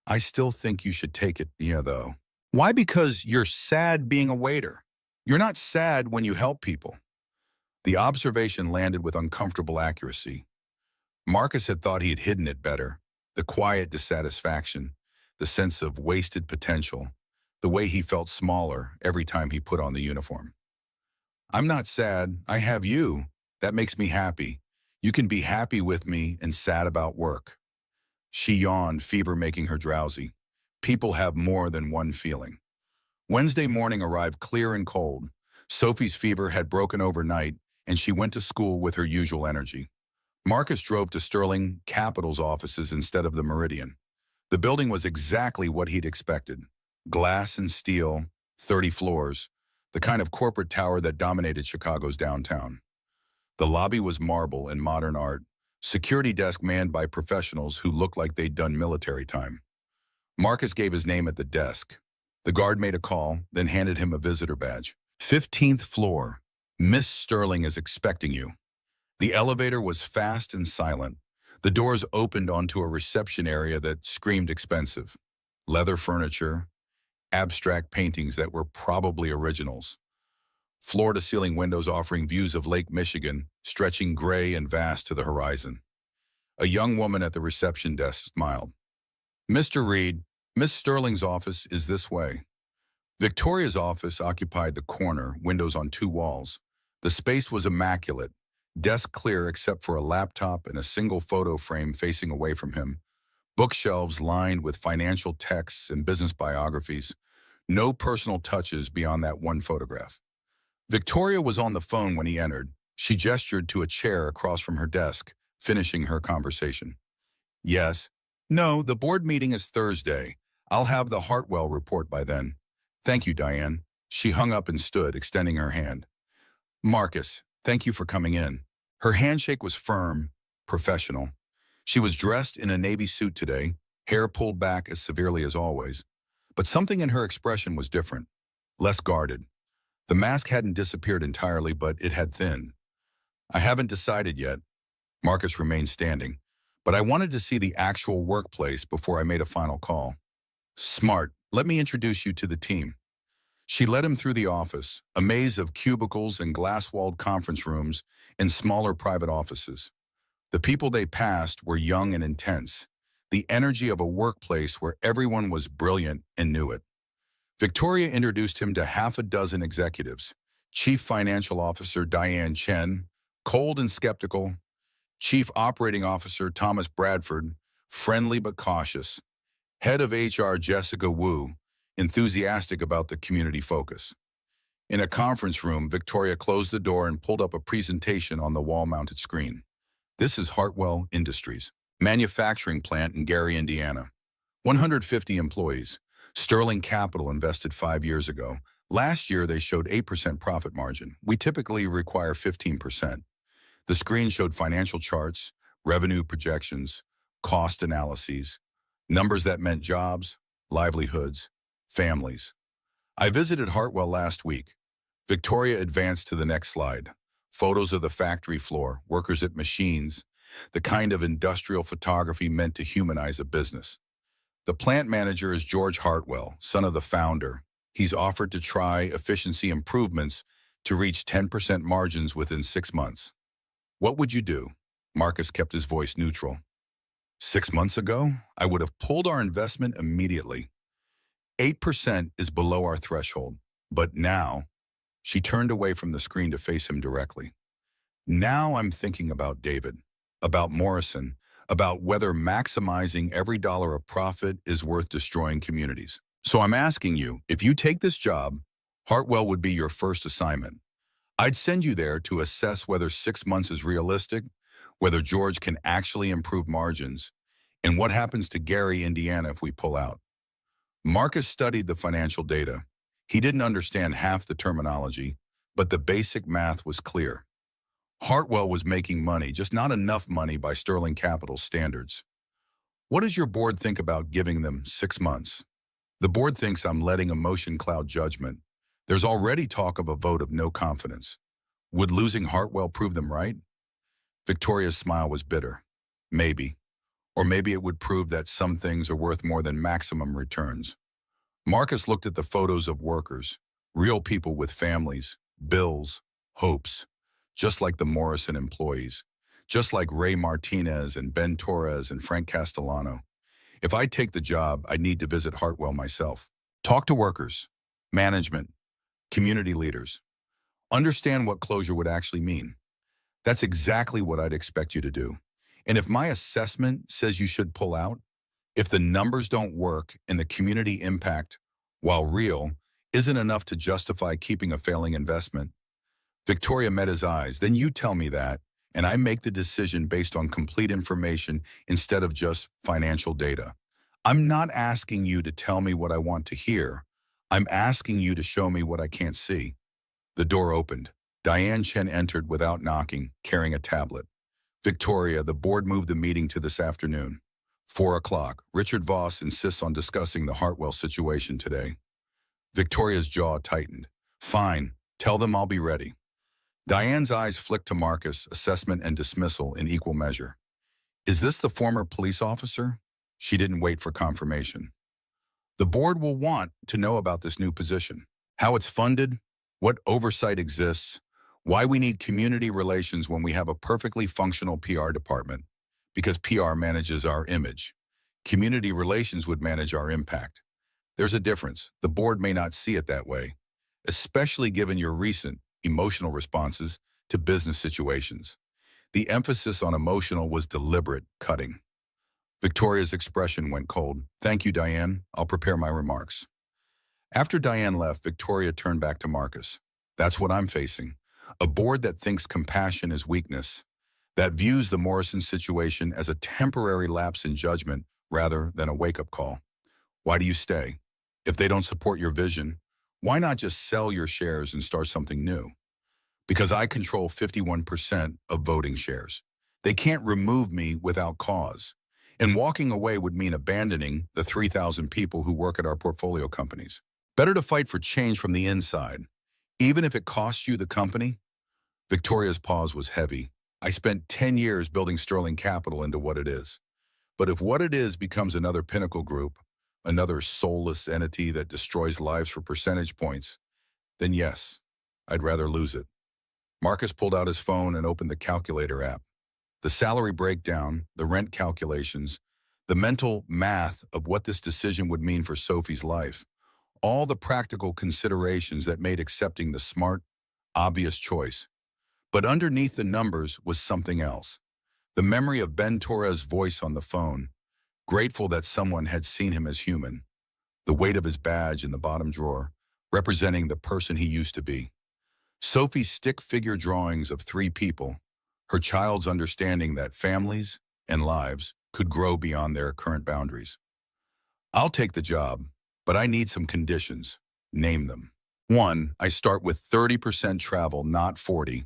"I still think you should take it, though." "Why? Because you're sad being a waiter. You're not sad when you help people." The observation landed with uncomfortable accuracy. Marcus had thought he had hidden it better. The quiet dissatisfaction, the sense of wasted potential, the way he felt smaller every time he put on the uniform. "I'm not sad. I have you. That makes me happy. You can be happy with me and sad about work." She yawned, fever making her drowsy. People have more than one feeling. Wednesday morning arrived clear and cold. Sophie's fever had broken overnight, and she went to school with her usual energy. Marcus drove to Sterling Capital's offices instead of the Meridian. The building was exactly what he'd expected. Glass and steel, 30 floors, the kind of corporate tower that dominated Chicago's downtown. The lobby was marble and modern art, security desk manned by professionals who looked like they'd done military time. Marcus gave his name at the desk. The guard made a call, then handed him a visitor badge. 15th floor. Miss Sterling is expecting you." The elevator was fast and silent. The doors opened onto a reception area that screamed expensive. Leather furniture, abstract paintings that were probably originals. Floor-to-ceiling windows offering views of Lake Michigan, stretching gray and vast to the horizon. A young woman at the reception desk smiled. "Mr. Reed, Miss Sterling's office is this way." Victoria's office occupied the corner, windows on 2 walls. The space was immaculate, desk clear except for a laptop and a single photo frame facing away from him. Bookshelves lined with financial texts and business biographies. No personal touches beyond that one photograph. Victoria was on the phone when he entered. She gestured to a chair across from her desk, finishing her conversation. "Yes. No, the board meeting is Thursday. I'll have the Hartwell report by then." "Thank you, Diane." She hung up and stood, extending her hand. "Marcus, thank you for coming in." Her handshake was firm, professional. She was dressed in a navy suit today, hair pulled back as severely as always. But something in her expression was different, less guarded. The mask hadn't disappeared entirely, but it had thinned. "I haven't decided yet." Marcus remained standing. "But I wanted to see the actual workplace before I made a final call." "Smart. Let me introduce you to the team." She led him through the office, a maze of cubicles and glass-walled conference rooms and smaller private offices. The people they passed were young and intense, the energy of a workplace where everyone was brilliant and knew it. Victoria introduced him to half a dozen executives. Chief Financial Officer Diane Chen, cold and skeptical. Chief Operating Officer Thomas Bradford, friendly but cautious. Head of HR Jessica Wu, enthusiastic about the community focus. In a conference room, Victoria closed the door and pulled up a presentation on the wall-mounted screen. "This is Hartwell Industries, manufacturing plant in Gary, Indiana. 150 employees. Sterling Capital invested 5 years ago. Last year, they showed 8% profit margin. We typically require 15%. The screen showed financial charts, revenue projections, cost analyses, numbers that meant jobs, livelihoods, families. "I visited Hartwell last week." Victoria advanced to the next slide. Photos of the factory floor, workers at machines, the kind of industrial photography meant to humanize a business. "The plant manager is George Hartwell, son of the founder. He's offered to try efficiency improvements to reach 10% margins within 6 months. What would you do?" Marcus kept his voice neutral. 6 months ago, I would have pulled our investment immediately. 8% is below our threshold. But now, she turned away from the screen to face him directly. "Now I'm thinking about David, about Morrison, about whether maximizing every dollar of profit is worth destroying communities." So I'm asking you, if you take this job, Hartwell would be your first assignment. I'd send you there to assess whether 6 months is realistic, whether George can actually improve margins, and what happens to Gary, Indiana, if we pull out. Marcus studied the financial data. He didn't understand half the terminology, but the basic math was clear. Hartwell was making money, just not enough money by Sterling Capital standards. What does your board think about giving them 6 months? The board thinks I'm letting emotion cloud judgment. There's already talk of a vote of no confidence. Would losing Hartwell prove them right? Victoria's smile was bitter. Maybe. Or maybe it would prove that some things are worth more than maximum returns. Marcus looked at the photos of workers, real people with families, bills, hopes, just like the Morrison employees, just like Ray Martinez and Ben Torres and Frank Castellano. If I take the job, I need to visit Hartwell myself. Talk to workers, management, community leaders. Understand what closure would actually mean. That's exactly what I'd expect you to do. And if my assessment says you should pull out, if the numbers don't work and the community impact, while real, isn't enough to justify keeping a failing investment, Victoria met his eyes. Then you tell me that, and I make the decision based on complete information instead of just financial data. I'm not asking you to tell me what I want to hear. I'm asking you to show me what I can't see. The door opened. Diane Chen entered without knocking, carrying a tablet. Victoria, the board moved the meeting to this afternoon. 4 o'clock. Richard Voss insists on discussing the Hartwell situation today. Victoria's jaw tightened. Fine. Tell them I'll be ready. Diane's eyes flicked to Marcus, assessment and dismissal in equal measure. Is this the former police officer? She didn't wait for confirmation. The board will want to know about this new position, how it's funded, what oversight exists, why we need community relations when we have a perfectly functional PR department, because PR manages our image. Community relations would manage our impact. There's a difference. The board may not see it that way, especially given your recent emotional responses to business situations. The emphasis on emotional was deliberate, cutting. Victoria's expression went cold. Thank you, Diane. I'll prepare my remarks. After Diane left, Victoria turned back to Marcus. That's what I'm facing. A board that thinks compassion is weakness, that views the Morrison situation as a temporary lapse in judgment rather than a wake-up call. Why do you stay? If they don't support your vision, why not just sell your shares and start something new? Because I control 51% of voting shares. They can't remove me without cause. And walking away would mean abandoning the 3,000 people who work at our portfolio companies. Better to fight for change from the inside, even if it costs you the company. Victoria's pause was heavy. I spent 10 years building Sterling Capital into what it is. But if what it is becomes another Pinnacle Group, another soulless entity that destroys lives for percentage points, then yes, I'd rather lose it. Marcus pulled out his phone and opened the calculator app. The salary breakdown, the rent calculations, the mental math of what this decision would mean for Sophie's life, all the practical considerations that made accepting the smart, obvious choice. But underneath the numbers was something else. The memory of Ben Torres' voice on the phone, grateful that someone had seen him as human. The weight of his badge in the bottom drawer, representing the person he used to be. Sophie's stick figure drawings of 3 people, her child's understanding that families and lives could grow beyond their current boundaries. I'll take the job, but I need some conditions. Name them. 1, I start with 30% travel, not 40.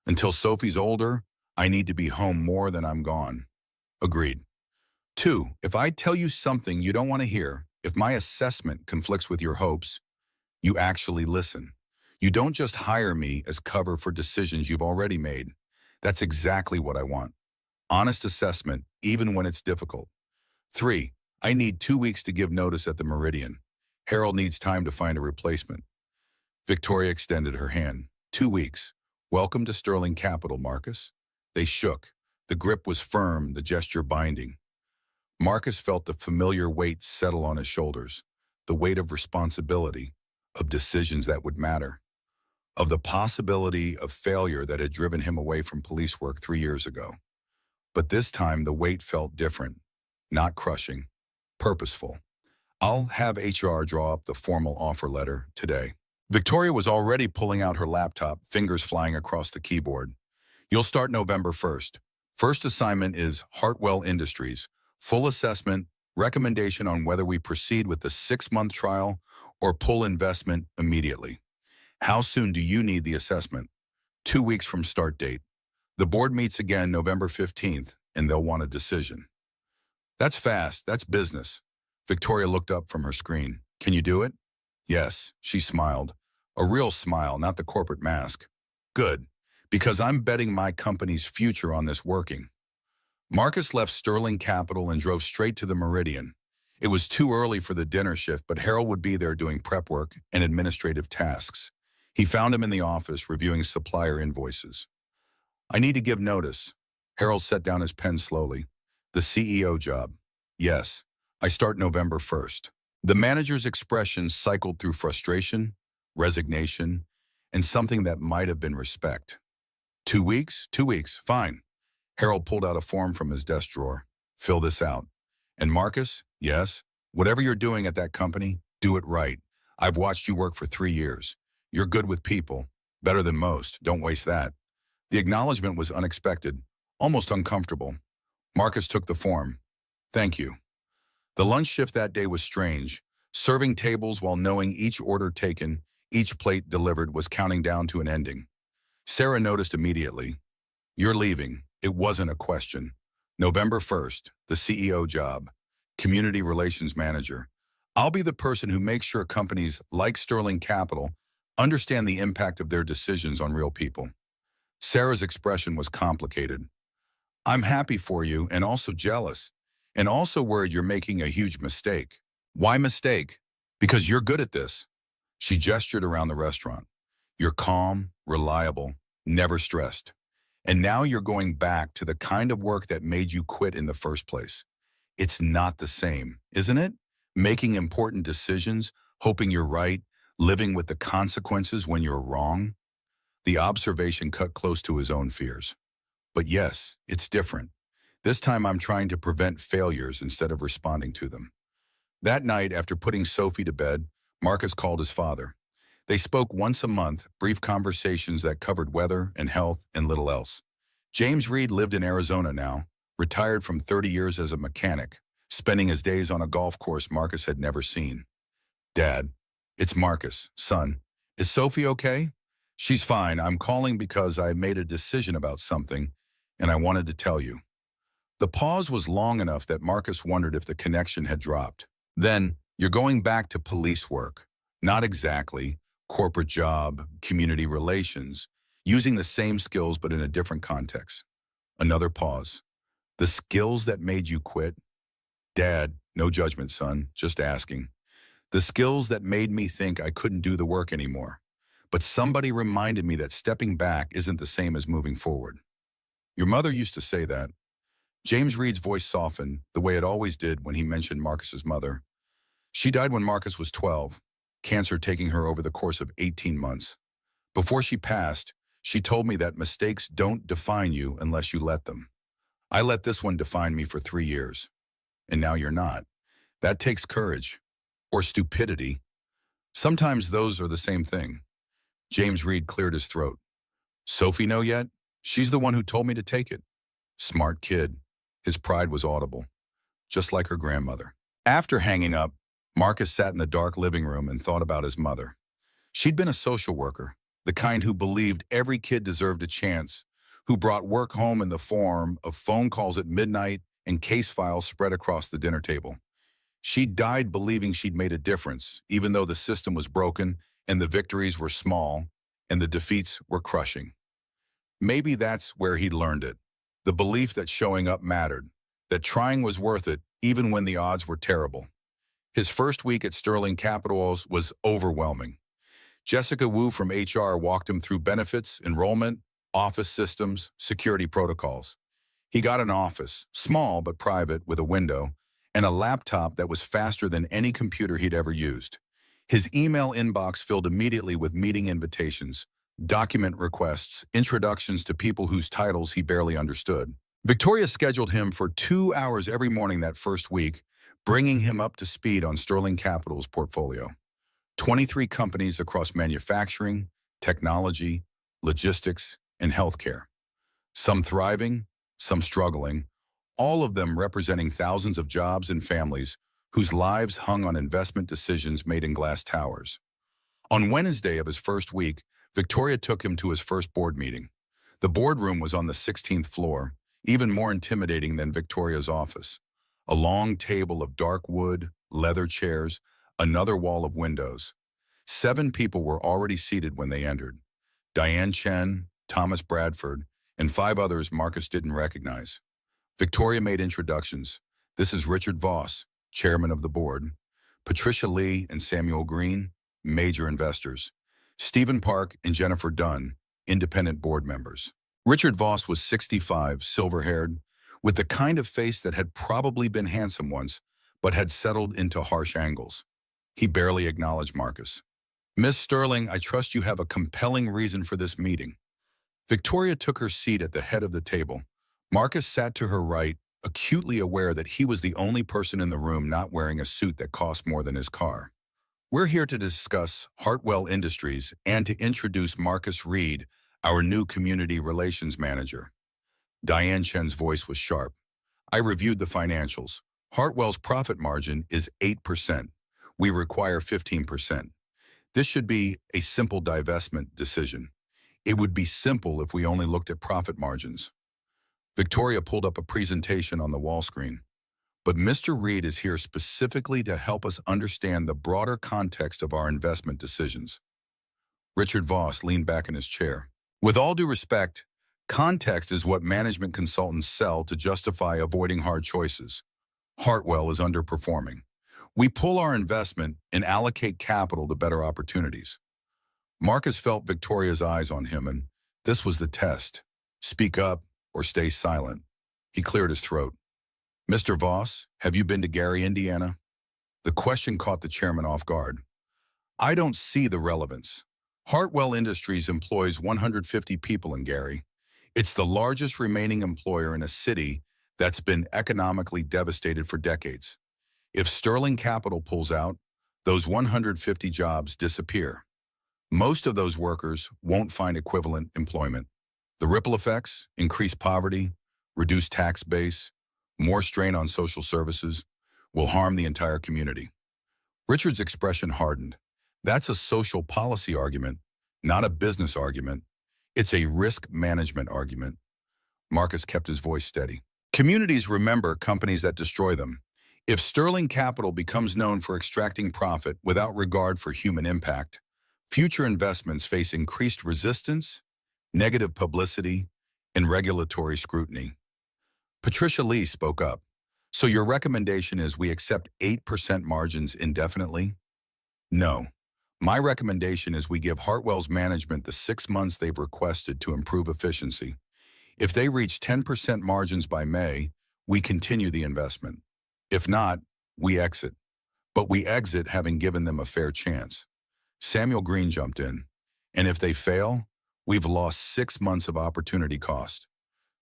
Until Sophie's older, I need to be home more than I'm gone. Agreed. 2, if I tell you something you don't want to hear, if my assessment conflicts with your hopes, you actually listen. You don't just hire me as cover for decisions you've already made. That's exactly what I want. Honest assessment, even when it's difficult. 3, I need 2 weeks to give notice at the Meridian. Harold needs time to find a replacement. Victoria extended her hand. 2 weeks. Welcome to Sterling Capital, Marcus. They shook. The grip was firm, the gesture binding. Marcus felt the familiar weight settle on his shoulders, the weight of responsibility, of decisions that would matter, of the possibility of failure that had driven him away from police work 3 years ago. But this time the weight felt different, not crushing, purposeful. I'll have HR draw up the formal offer letter today. Victoria was already pulling out her laptop, fingers flying across the keyboard. You'll start November 1st. First assignment is Hartwell Industries. Full assessment, recommendation on whether we proceed with the 6-month trial or pull investment immediately. How soon do you need the assessment? 2 weeks from start date. The board meets again November 15th, and they'll want a decision. That's fast. That's business. Victoria looked up from her screen. Can you do it? Yes, she smiled. A real smile, not the corporate mask. Good, because I'm betting my company's future on this working. Marcus left Sterling Capital and drove straight to the Meridian. It was too early for the dinner shift, but Harold would be there doing prep work and administrative tasks. He found him in the office reviewing supplier invoices. I need to give notice. Harold set down his pen slowly. The CEO job. Yes, I start November 1st. The manager's expression cycled through frustration, resignation, and something that might have been respect. 2 weeks? 2 weeks, fine. Harold pulled out a form from his desk drawer. Fill this out. And Marcus, yes, whatever you're doing at that company, do it right. I've watched you work for 3 years. You're good with people. Better than most. Don't waste that. The acknowledgement was unexpected, almost uncomfortable. Marcus took the form. Thank you. The lunch shift that day was strange. Serving tables while knowing each order taken, each plate delivered was counting down to an ending. Sarah noticed immediately. You're leaving. It wasn't a question. November 1st, the CEO job. Community Relations Manager. I'll be the person who makes sure companies like Sterling Capital understand the impact of their decisions on real people. Sarah's expression was complicated. I'm happy for you and also jealous, and also worried you're making a huge mistake. Why mistake? Because you're good at this. She gestured around the restaurant. You're calm, reliable, never stressed. And now you're going back to the kind of work that made you quit in the first place. It's not the same, isn't it? Making important decisions, hoping you're right, living with the consequences when you're wrong. The observation cut close to his own fears. But yes, it's different. This time I'm trying to prevent failures instead of responding to them. That night, after putting Sophie to bed, Marcus called his father. They spoke once a month, brief conversations that covered weather and health and little else. James Reed lived in Arizona now, retired from 30 years as a mechanic, spending his days on a golf course Marcus had never seen. Dad, it's Marcus, son. Is Sophie okay? She's fine. I'm calling because I made a decision about something, and I wanted to tell you. The pause was long enough that Marcus wondered if the connection had dropped. Then, you're going back to police work. Not exactly. Corporate job, community relations, using the same skills but in a different context. Another pause. The skills that made you quit? Dad, no judgment, son, just asking. The skills that made me think I couldn't do the work anymore. But somebody reminded me that stepping back isn't the same as moving forward. Your mother used to say that. James Reed's voice softened, the way it always did when he mentioned Marcus's mother. She died when Marcus was 12, cancer taking her over the course of 18 months. Before she passed, she told me that mistakes don't define you unless you let them. I let this one define me for 3 years. And now you're not. That takes courage. Or stupidity. Sometimes those are the same thing. James Reed cleared his throat. Sophie know yet? She's the one who told me to take it. Smart kid. His pride was audible. Just like her grandmother. After hanging up, Marcus sat in the dark living room and thought about his mother. She'd been a social worker, the kind who believed every kid deserved a chance, who brought work home in the form of phone calls at midnight and case files spread across the dinner table. She died believing she'd made a difference, even though the system was broken and the victories were small and the defeats were crushing. Maybe that's where he'd learned it. The belief that showing up mattered, that trying was worth it even when the odds were terrible. His first week at Sterling Capital was overwhelming. Jessica Wu from HR walked him through benefits, enrollment, office systems, security protocols. He got an office, small but private, with a window, and a laptop that was faster than any computer he'd ever used. His email inbox filled immediately with meeting invitations, document requests, introductions to people whose titles he barely understood. Victoria scheduled him for 2 hours every morning that first week, bringing him up to speed on Sterling Capital's portfolio. 23 companies across manufacturing, technology, logistics, and healthcare. Some thriving, some struggling, all of them representing thousands of jobs and families whose lives hung on investment decisions made in glass towers. On Wednesday of his first week, Victoria took him to his first board meeting. The boardroom was on the 16th floor, even more intimidating than Victoria's office. A long table of dark wood, leather chairs, another wall of windows. 7 people were already seated when they entered. Diane Chen, Thomas Bradford, and 5 others Marcus didn't recognize. Victoria made introductions. This is Richard Voss, chairman of the board. Patricia Lee and Samuel Green, major investors. Stephen Park and Jennifer Dunn, independent board members. Richard Voss was 65, silver-haired, with the kind of face that had probably been handsome once, but had settled into harsh angles. He barely acknowledged Marcus. Miss Sterling, I trust you have a compelling reason for this meeting. Victoria took her seat at the head of the table. Marcus sat to her right, acutely aware that he was the only person in the room not wearing a suit that cost more than his car. We're here to discuss Hartwell Industries and to introduce Marcus Reed, our new community relations manager. Diane Chen's voice was sharp. I reviewed the financials. Hartwell's profit margin is 8%. We require 15%. This should be a simple divestment decision. It would be simple if we only looked at profit margins. Victoria pulled up a presentation on the wall screen. But Mr. Reed is here specifically to help us understand the broader context of our investment decisions. Richard Voss leaned back in his chair. With all due respect, context is what management consultants sell to justify avoiding hard choices. Hartwell is underperforming. We pull our investment and allocate capital to better opportunities. Marcus felt Victoria's eyes on him, and this was the test. Speak up or stay silent. He cleared his throat. Mr. Voss, have you been to Gary, Indiana? The question caught the chairman off guard. I don't see the relevance. Hartwell Industries employs 150 people in Gary. It's the largest remaining employer in a city that's been economically devastated for decades. If Sterling Capital pulls out, those 150 jobs disappear. Most of those workers won't find equivalent employment. The ripple effects, increased poverty, reduced tax base, more strain on social services, will harm the entire community. Richard's expression hardened. That's a social policy argument, not a business argument. It's a risk management argument. Marcus kept his voice steady. Communities remember companies that destroy them. If Sterling Capital becomes known for extracting profit without regard for human impact, future investments face increased resistance, negative publicity, and regulatory scrutiny. Patricia Lee spoke up. So your recommendation is we accept 8% margins indefinitely? No. My recommendation is we give Hartwell's management the 6 months they've requested to improve efficiency. If they reach 10% margins by May, we continue the investment. If not, we exit. But we exit having given them a fair chance. Samuel Green jumped in. And if they fail, we've lost 6 months of opportunity cost.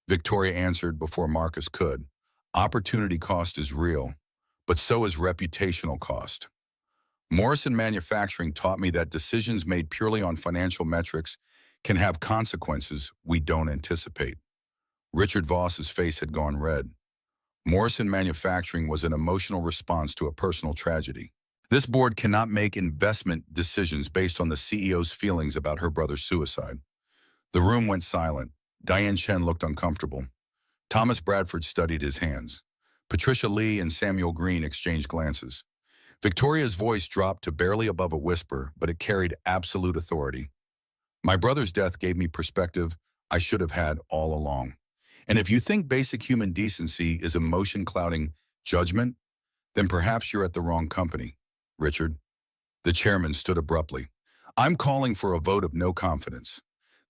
Victoria answered before Marcus could. Opportunity cost is real, but so is reputational cost. Morrison Manufacturing taught me that decisions made purely on financial metrics can have consequences we don't anticipate. Richard Voss's face had gone red. Morrison Manufacturing was an emotional response to a personal tragedy. This board cannot make investment decisions based on the CEO's feelings about her brother's suicide. The room went silent. Diane Chen looked uncomfortable. Thomas Bradford studied his hands. Patricia Lee and Samuel Green exchanged glances. Victoria's voice dropped to barely above a whisper, but it carried absolute authority. My brother's death gave me perspective I should have had all along. And if you think basic human decency is emotion clouding judgment, then perhaps you're at the wrong company, Richard. The chairman stood abruptly. I'm calling for a vote of no confidence.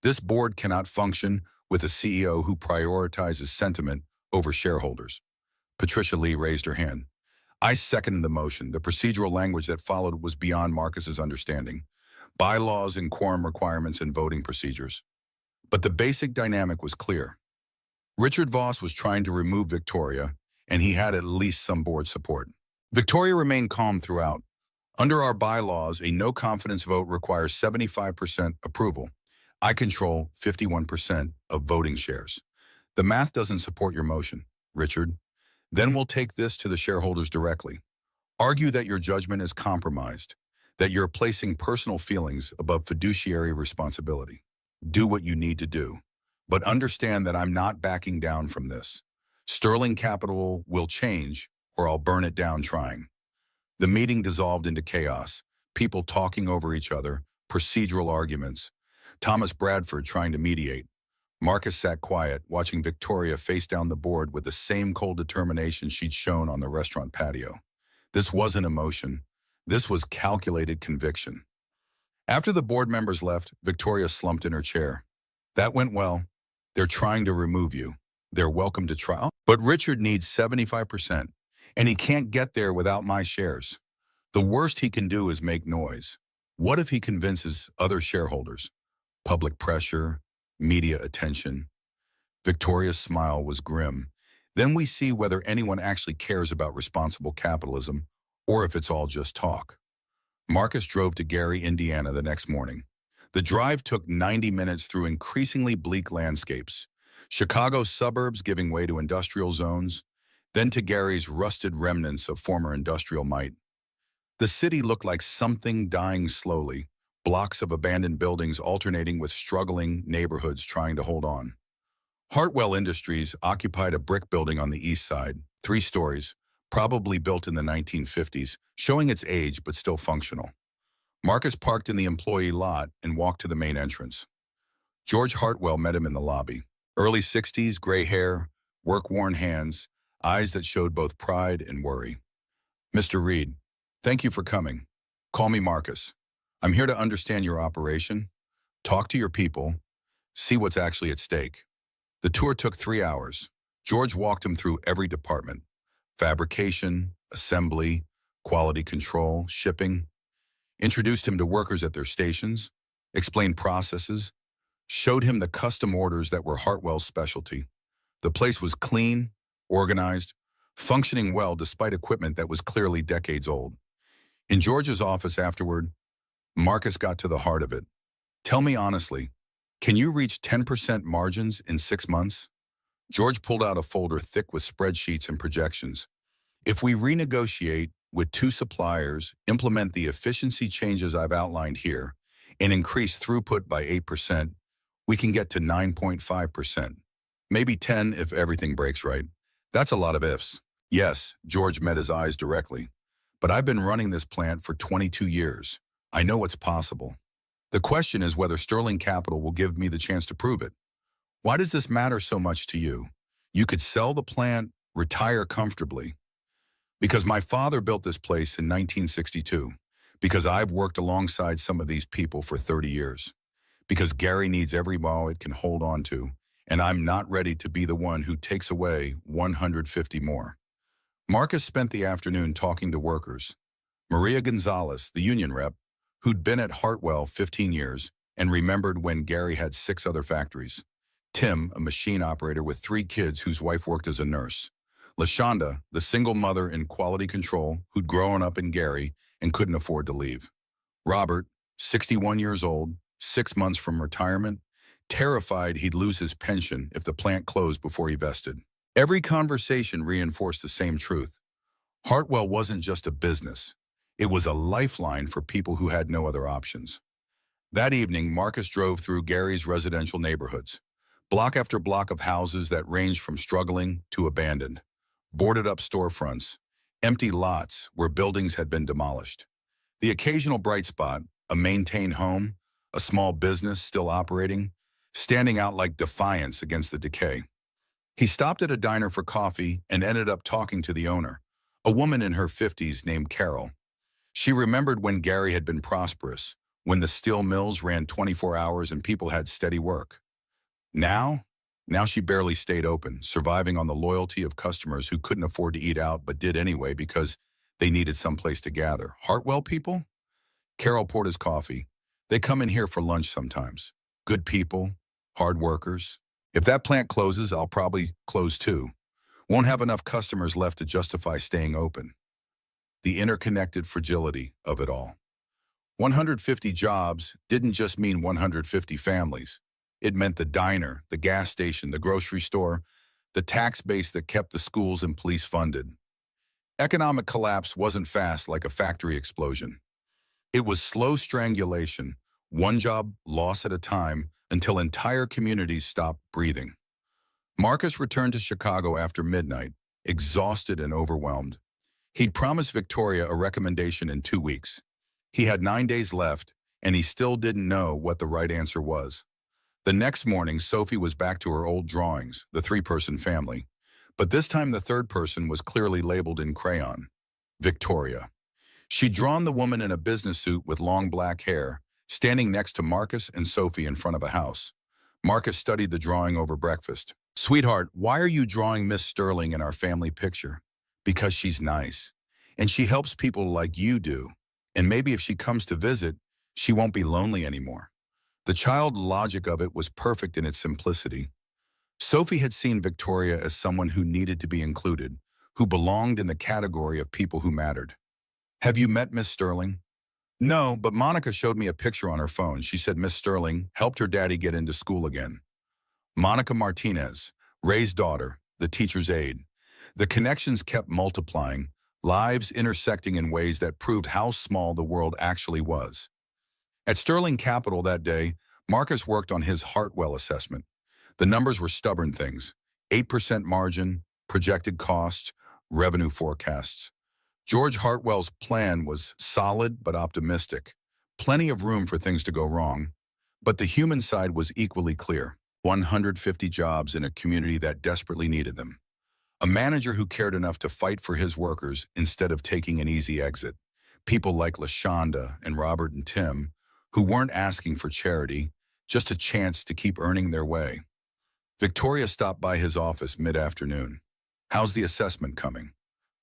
This board cannot function with a CEO who prioritizes sentiment over shareholders. Patricia Lee raised her hand. I seconded the motion. The procedural language that followed was beyond Marcus's understanding. Bylaws and quorum requirements and voting procedures. But the basic dynamic was clear. Richard Voss was trying to remove Victoria, and he had at least some board support. Victoria remained calm throughout. Under our bylaws, a no-confidence vote requires 75% approval. I control 51% of voting shares. The math doesn't support your motion, Richard. Then we'll take this to the shareholders directly. Argue that your judgment is compromised, that you're placing personal feelings above fiduciary responsibility. Do what you need to do. But understand that I'm not backing down from this. Sterling Capital will change, or I'll burn it down trying. The meeting dissolved into chaos, people talking over each other, procedural arguments. Thomas Bradford trying to mediate. Marcus sat quiet, watching Victoria face down the board with the same cold determination she'd shown on the restaurant patio. This wasn't emotion. This was calculated conviction. After the board members left, Victoria slumped in her chair. That went well. They're trying to remove you. They're welcome to try. But Richard needs 75%, and he can't get there without my shares. The worst he can do is make noise. What if he convinces other shareholders? Public pressure, media attention. Victoria's smile was grim. Then we see whether anyone actually cares about responsible capitalism or if it's all just talk. Marcus drove to Gary, Indiana the next morning. The drive took 90 minutes through increasingly bleak landscapes. Chicago's suburbs giving way to industrial zones, then to Gary's rusted remnants of former industrial might. The city looked like something dying slowly, blocks of abandoned buildings alternating with struggling neighborhoods trying to hold on. Hartwell Industries occupied a brick building on the east side, 3 stories, probably built in the 1950s, showing its age but still functional. Marcus parked in the employee lot and walked to the main entrance. George Hartwell met him in the lobby. Early 60s, gray hair, work-worn hands, eyes that showed both pride and worry. Mr. Reed, thank you for coming. Call me Marcus. I'm here to understand your operation, talk to your people, see what's actually at stake. The tour took 3 hours. George walked him through every department: fabrication, assembly, quality control, shipping. Introduced him to workers at their stations, explained processes, showed him the custom orders that were Hartwell's specialty. The place was clean, organized, functioning well despite equipment that was clearly decades old. In George's office afterward, Marcus got to the heart of it. Tell me honestly, can you reach 10% margins in 6 months? George pulled out a folder thick with spreadsheets and projections. If we renegotiate with 2 suppliers, implement the efficiency changes I've outlined here, and increase throughput by 8%, we can get to 9.5%. Maybe 10 if everything breaks right. That's a lot of ifs. Yes, George met his eyes directly. But I've been running this plant for 22 years. I know it's possible. The question is whether Sterling Capital will give me the chance to prove it. Why does this matter so much to you? You could sell the plant, retire comfortably. Because my father built this place in 1962. Because I've worked alongside some of these people for 30 years. Because Gary needs every ball it can hold on to, and I'm not ready to be the one who takes away 150 more. Marcus spent the afternoon talking to workers. Maria Gonzalez, the union rep, who'd been at Hartwell 15 years and remembered when Gary had 6 other factories. Tim, a machine operator with 3 kids whose wife worked as a nurse. LaShonda, the single mother in quality control who'd grown up in Gary and couldn't afford to leave. Robert, 61 years old, 6 months from retirement, terrified he'd lose his pension if the plant closed before he vested. Every conversation reinforced the same truth. Hartwell wasn't just a business. It was a lifeline for people who had no other options. That evening, Marcus drove through Gary's residential neighborhoods, block after block of houses that ranged from struggling to abandoned, boarded up storefronts, empty lots where buildings had been demolished. The occasional bright spot, a maintained home, a small business still operating, standing out like defiance against the decay. He stopped at a diner for coffee and ended up talking to the owner, a woman in her 50s named Carol. She remembered when Gary had been prosperous, when the steel mills ran 24 hours and people had steady work. Now she barely stayed open, surviving on the loyalty of customers who couldn't afford to eat out but did anyway because they needed someplace to gather. Hartwell people? Carol poured his coffee. They come in here for lunch sometimes. Good people, hard workers. If that plant closes, I'll probably close too. Won't have enough customers left to justify staying open. the interconnected fragility of it all. 150 jobs didn't just mean 150 families. It meant the diner, the gas station, the grocery store, the tax base that kept the schools and police funded. Economic collapse wasn't fast like a factory explosion. It was slow strangulation, one job loss at a time, until entire communities stopped breathing. Marcus returned to Chicago after midnight, exhausted and overwhelmed. He'd promised Victoria a recommendation in 2 weeks. He had 9 days left, and he still didn't know what the right answer was. The next morning, Sophie was back to her old drawings, the three-person family. But this time the third person was clearly labeled in crayon. Victoria. She'd drawn the woman in a business suit with long black hair, standing next to Marcus and Sophie in front of a house. Marcus studied the drawing over breakfast. "Sweetheart, why are you drawing Miss Sterling in our family picture?" "Because she's nice. And she helps people like you do. And maybe if she comes to visit, she won't be lonely anymore." The child logic of it was perfect in its simplicity. Sophie had seen Victoria as someone who needed to be included, who belonged in the category of people who mattered. "Have you met Miss Sterling?" "No, but Monica showed me a picture on her phone. She said Miss Sterling helped her daddy get into school again." Monica Martinez, Ray's daughter, the teacher's aide. The connections kept multiplying, lives intersecting in ways that proved how small the world actually was. At Sterling Capital that day, Marcus worked on his Hartwell assessment. The numbers were stubborn things: 8% margin, projected costs, revenue forecasts. George Hartwell's plan was solid but optimistic. Plenty of room for things to go wrong. But the human side was equally clear: 150 jobs in a community that desperately needed them. A manager who cared enough to fight for his workers instead of taking an easy exit. People like LaShonda and Robert and Tim, who weren't asking for charity, just a chance to keep earning their way. Victoria stopped by his office mid-afternoon. "How's the assessment coming?"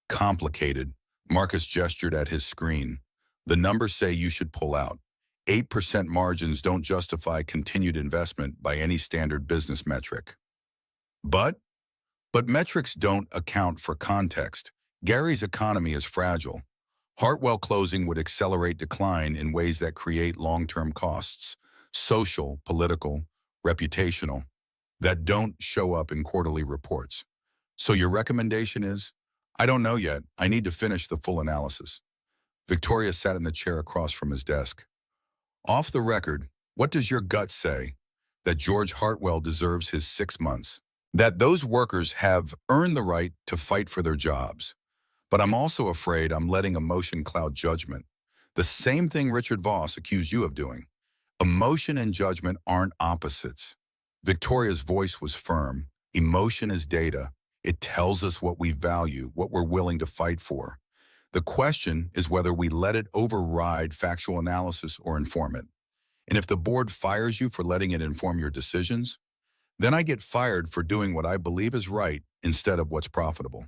"Complicated." Marcus gestured at his screen. "The numbers say you should pull out. 8% margins don't justify continued investment by any standard business metric." But metrics don't account for context. Gary's economy is fragile. Hartwell closing would accelerate decline in ways that create long-term costs, social, political, reputational, that don't show up in quarterly reports. "So your recommendation is?" "I don't know yet. I need to finish the full analysis." Victoria sat in the chair across from his desk. "Off the record, what does your gut say?" "That George Hartwell deserves his 6 months. That those workers have earned the right to fight for their jobs. But I'm also afraid I'm letting emotion cloud judgment. The same thing Richard Voss accused you of doing. Emotion and judgment aren't opposites." Victoria's voice was firm. "Emotion is data. It tells us what we value, what we're willing to fight for. The question is whether we let it override factual analysis or inform it. And if the board fires you for letting it inform your decisions, then I get fired for doing what I believe is right instead of what's profitable."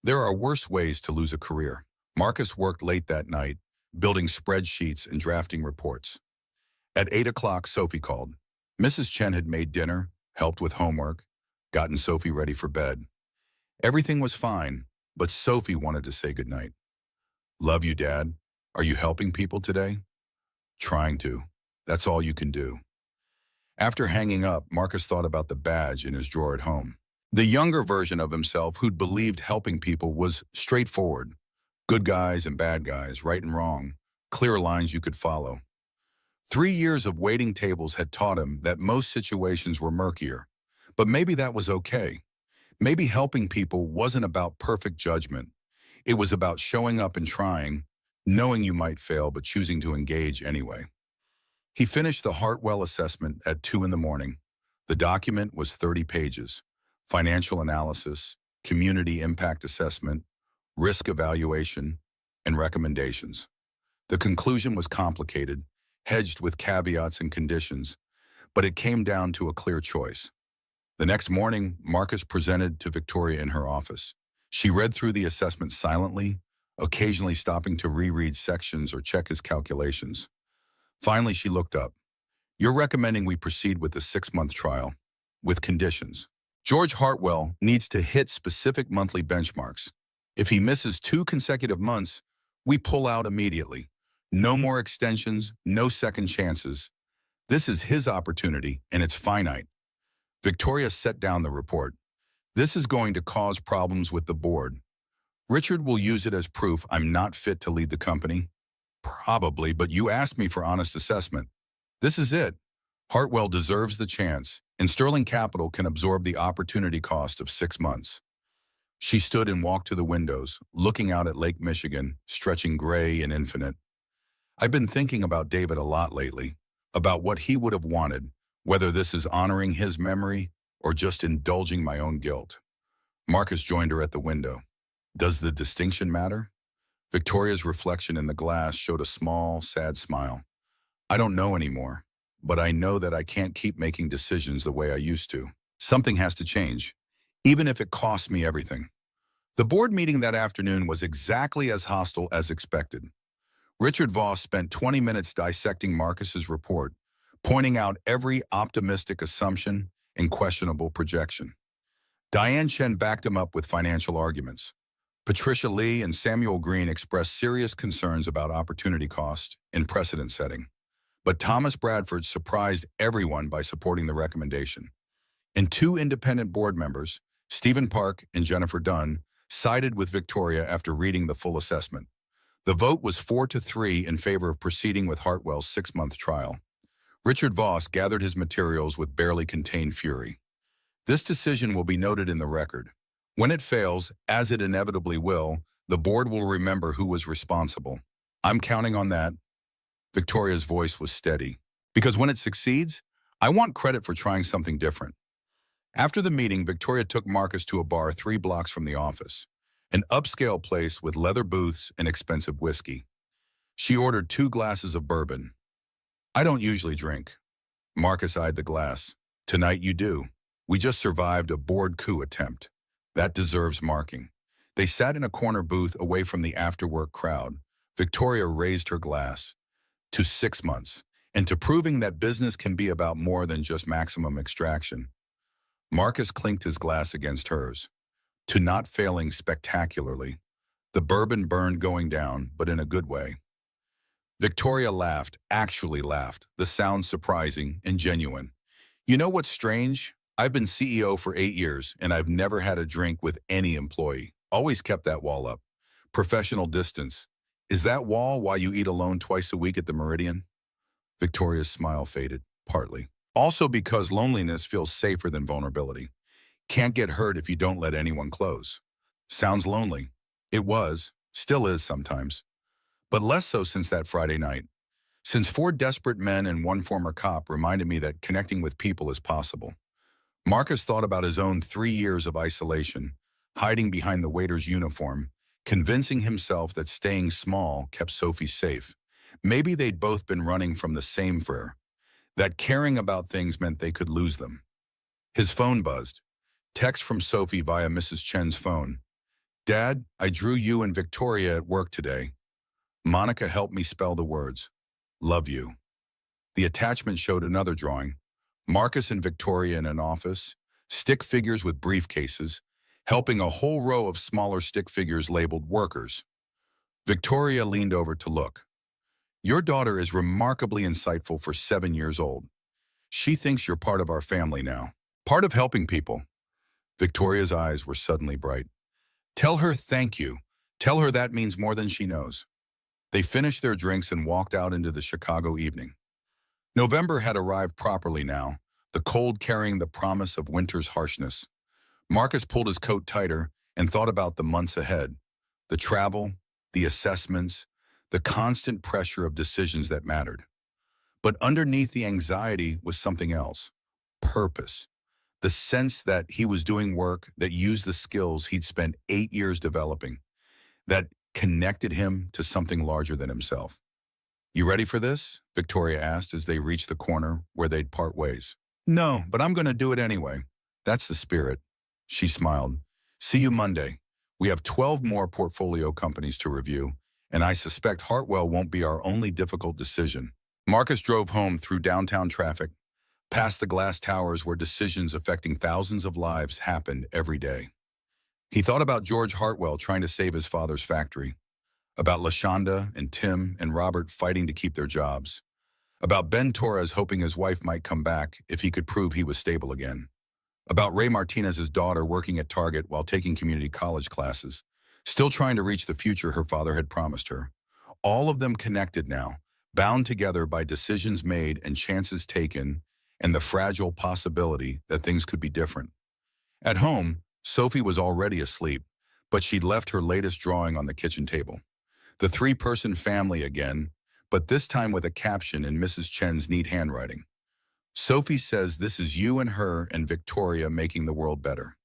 There are worse ways to lose a career. Marcus worked late that night, building spreadsheets and drafting reports. At 8 o'clock, Sophie called. Mrs. Chen had made dinner, helped with homework, gotten Sophie ready for bed. Everything was fine, but Sophie wanted to say goodnight. "Love you, Dad. Are you helping people today?" "Trying to. That's all you can do." After hanging up, Marcus thought about the badge in his drawer at home. The younger version of himself who'd believed helping people was straightforward. Good guys and bad guys, right and wrong, clear lines you could follow. 3 years of waiting tables had taught him that most situations were murkier. But maybe that was okay. Maybe helping people wasn't about perfect judgment. It was about showing up and trying, knowing you might fail but choosing to engage anyway. He finished the Hartwell assessment at 2 in the morning. The document was 30 pages. Financial analysis, community impact assessment, risk evaluation, and recommendations. The conclusion was complicated, hedged with caveats and conditions, but it came down to a clear choice. The next morning, Marcus presented to Victoria in her office. She read through the assessment silently, occasionally stopping to reread sections or check his calculations. Finally, she looked up. "You're recommending we proceed with the 6-month trial, with conditions. George Hartwell needs to hit specific monthly benchmarks. If he misses 2 consecutive months, We pull out immediately. No more extensions, no second chances. This is his opportunity, and it's finite. Victoria set down the report. This is going to cause problems with the board. Richard will use it as proof I'm not fit to lead the company. Probably, but you asked me for honest assessment. This is it. Hartwell deserves the chance, and Sterling Capital can absorb the opportunity cost of 6 months. She stood and walked to the windows, looking out at Lake Michigan, stretching gray and infinite. I've been thinking about David a lot lately, about what he would have wanted, whether this is honoring his memory or just indulging my own guilt. Marcus joined her at the window. Does the distinction matter? Victoria's reflection in the glass showed a small, sad smile. I don't know anymore, but I know that I can't keep making decisions the way I used to. Something has to change, even if it costs me everything. The board meeting that afternoon was exactly as hostile as expected. Richard Voss spent 20 minutes dissecting Marcus's report, pointing out every optimistic assumption and questionable projection. Diane Chen backed him up with financial arguments. Patricia Lee and Samuel Green expressed serious concerns about opportunity cost and precedent setting. But Thomas Bradford surprised everyone by supporting the recommendation. And two independent board members, Stephen Park and Jennifer Dunn, sided with Victoria after reading the full assessment. The vote was 4-3 in favor of proceeding with Hartwell's 6-month trial. Richard Voss gathered his materials with barely contained fury. This decision will be noted in the record. When it fails, as it inevitably will, the board will remember who was responsible. I'm counting on that. Victoria's voice was steady. Because when it succeeds, I want credit for trying something different. After the meeting, Victoria took Marcus to a bar 3 blocks from the office, an upscale place with leather booths and expensive whiskey. She ordered 2 glasses of bourbon. I don't usually drink. Marcus eyed the glass. Tonight you do. We just survived a board coup attempt. That deserves marking. They sat in a corner booth away from the after-work crowd. Victoria raised her glass. To 6 months, and to proving that business can be about more than just maximum extraction. Marcus clinked his glass against hers. To not failing spectacularly. The bourbon burned going down, but in a good way. Victoria laughed, actually laughed, the sound surprising and genuine. You know what's strange? I've been CEO for 8 years, and I've never had a drink with any employee. Always kept that wall up. Professional distance. Is that wall why you eat alone twice a week at the Meridian? Victoria's smile faded, partly. Also because loneliness feels safer than vulnerability. Can't get hurt if you don't let anyone close. Sounds lonely. It was, still is sometimes. But less so since that Friday night. Since 4 desperate men and 1 former cop reminded me that connecting with people is possible. Marcus thought about his own 3 years of isolation, hiding behind the waiter's uniform, convincing himself that staying small kept Sophie safe. Maybe they'd both been running from the same fear, that caring about things meant they could lose them. His phone buzzed. Text from Sophie via Mrs. Chen's phone. Dad, I drew you and Victoria at work today. Monica helped me spell the words. Love you. The attachment showed another drawing. Marcus and Victoria in an office, stick figures with briefcases, helping a whole row of smaller stick figures labeled workers. Victoria leaned over to look. Your daughter is remarkably insightful for 7 years old. She thinks you're part of our family now, part of helping people. Victoria's eyes were suddenly bright. Tell her thank you. Tell her that means more than she knows. They finished their drinks and walked out into the Chicago evening. November had arrived properly now, the cold carrying the promise of winter's harshness. Marcus pulled his coat tighter and thought about the months ahead, the travel, the assessments, the constant pressure of decisions that mattered. But underneath the anxiety was something else, purpose, the sense that he was doing work that used the skills he'd spent 8 years developing, that connected him to something larger than himself. You ready for this? Victoria asked as they reached the corner where they'd part ways. No, but I'm going to do it anyway. That's the spirit. She smiled. See you Monday. We have 12 more portfolio companies to review, and I suspect Hartwell won't be our only difficult decision. Marcus drove home through downtown traffic, past the glass towers where decisions affecting thousands of lives happened every day. He thought about George Hartwell trying to save his father's factory. About LaShonda and Tim and Robert fighting to keep their jobs. About Ben Torres hoping his wife might come back if he could prove he was stable again. About Ray Martinez's daughter working at Target while taking community college classes, still trying to reach the future her father had promised her. All of them connected now, bound together by decisions made and chances taken, and the fragile possibility that things could be different. At home, Sophie was already asleep, but she'd left her latest drawing on the kitchen table. The three-person family again, but this time with a caption in Mrs. Chen's neat handwriting. Sophie says this is you and her and Victoria making the world better.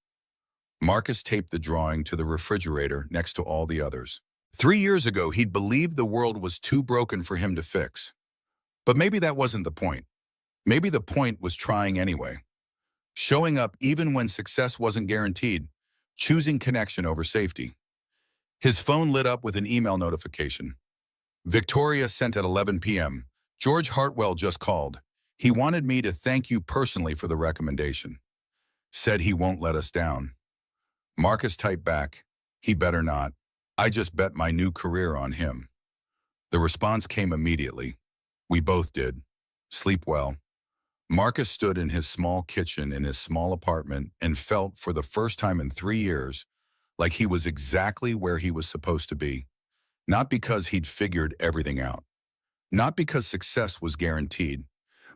Marcus taped the drawing to the refrigerator next to all the others. 3 years ago, he'd believed the world was too broken for him to fix. But maybe that wasn't the point. Maybe the point was trying anyway. Showing up even when success wasn't guaranteed, choosing connection over safety. His phone lit up with an email notification. Victoria sent at 11 p.m. George Hartwell just called. He wanted me to thank you personally for the recommendation. Said he won't let us down. Marcus typed back, he better not. I just bet my new career on him. The response came immediately. We both did. Sleep well. Marcus stood in his small kitchen in his small apartment and felt for the first time in 3 years like he was exactly where he was supposed to be. Not because he'd figured everything out. Not because success was guaranteed,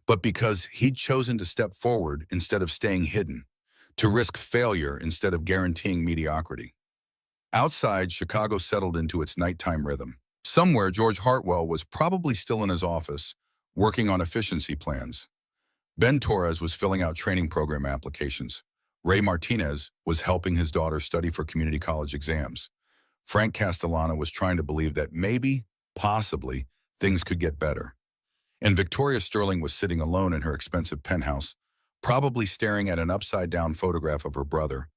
but because he'd chosen to step forward instead of staying hidden, to risk failure instead of guaranteeing mediocrity. Outside, Chicago settled into its nighttime rhythm. Somewhere, George Hartwell was probably still in his office, working on efficiency plans. Ben Torres was filling out training program applications. Ray Martinez was helping his daughter study for community college exams. Frank Castellano was trying to believe that maybe, possibly, things could get better. And Victoria Sterling was sitting alone in her expensive penthouse, probably staring at an upside-down photograph of her brother,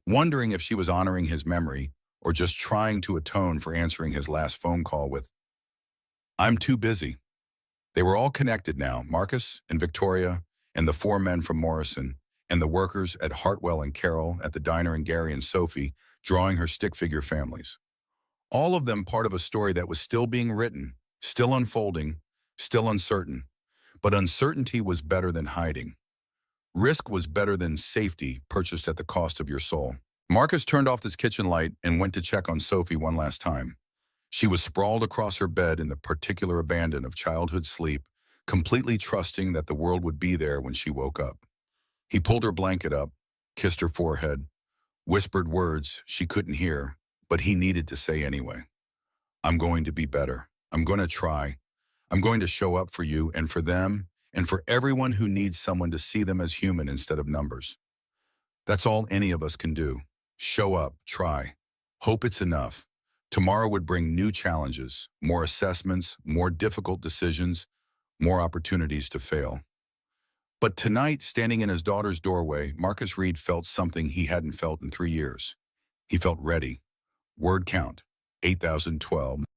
wondering if she was honoring his memory or just trying to atone for answering his last phone call with, "I'm too busy." They were all connected now, Marcus and Victoria and the 4 men from Morrison and the workers at Hartwell and Carol at the diner and Gary and Sophie drawing her stick figure families. All of them part of a story that was still being written, still unfolding, still uncertain. But uncertainty was better than hiding. Risk was better than safety purchased at the cost of your soul. Marcus turned off his kitchen light and went to check on Sophie one last time. She was sprawled across her bed in the particular abandon of childhood sleep, completely trusting that the world would be there when she woke up. He pulled her blanket up, kissed her forehead, whispered words she couldn't hear, but he needed to say anyway. I'm going to be better. I'm going to try. I'm going to show up for you and for them and for everyone who needs someone to see them as human instead of numbers. That's all any of us can do. Show up, try. Hope it's enough. Tomorrow would bring new challenges, more assessments, more difficult decisions, more opportunities to fail. But tonight, standing in his daughter's doorway, Marcus Reed felt something he hadn't felt in 3 years. He felt ready. Word count, 8,012.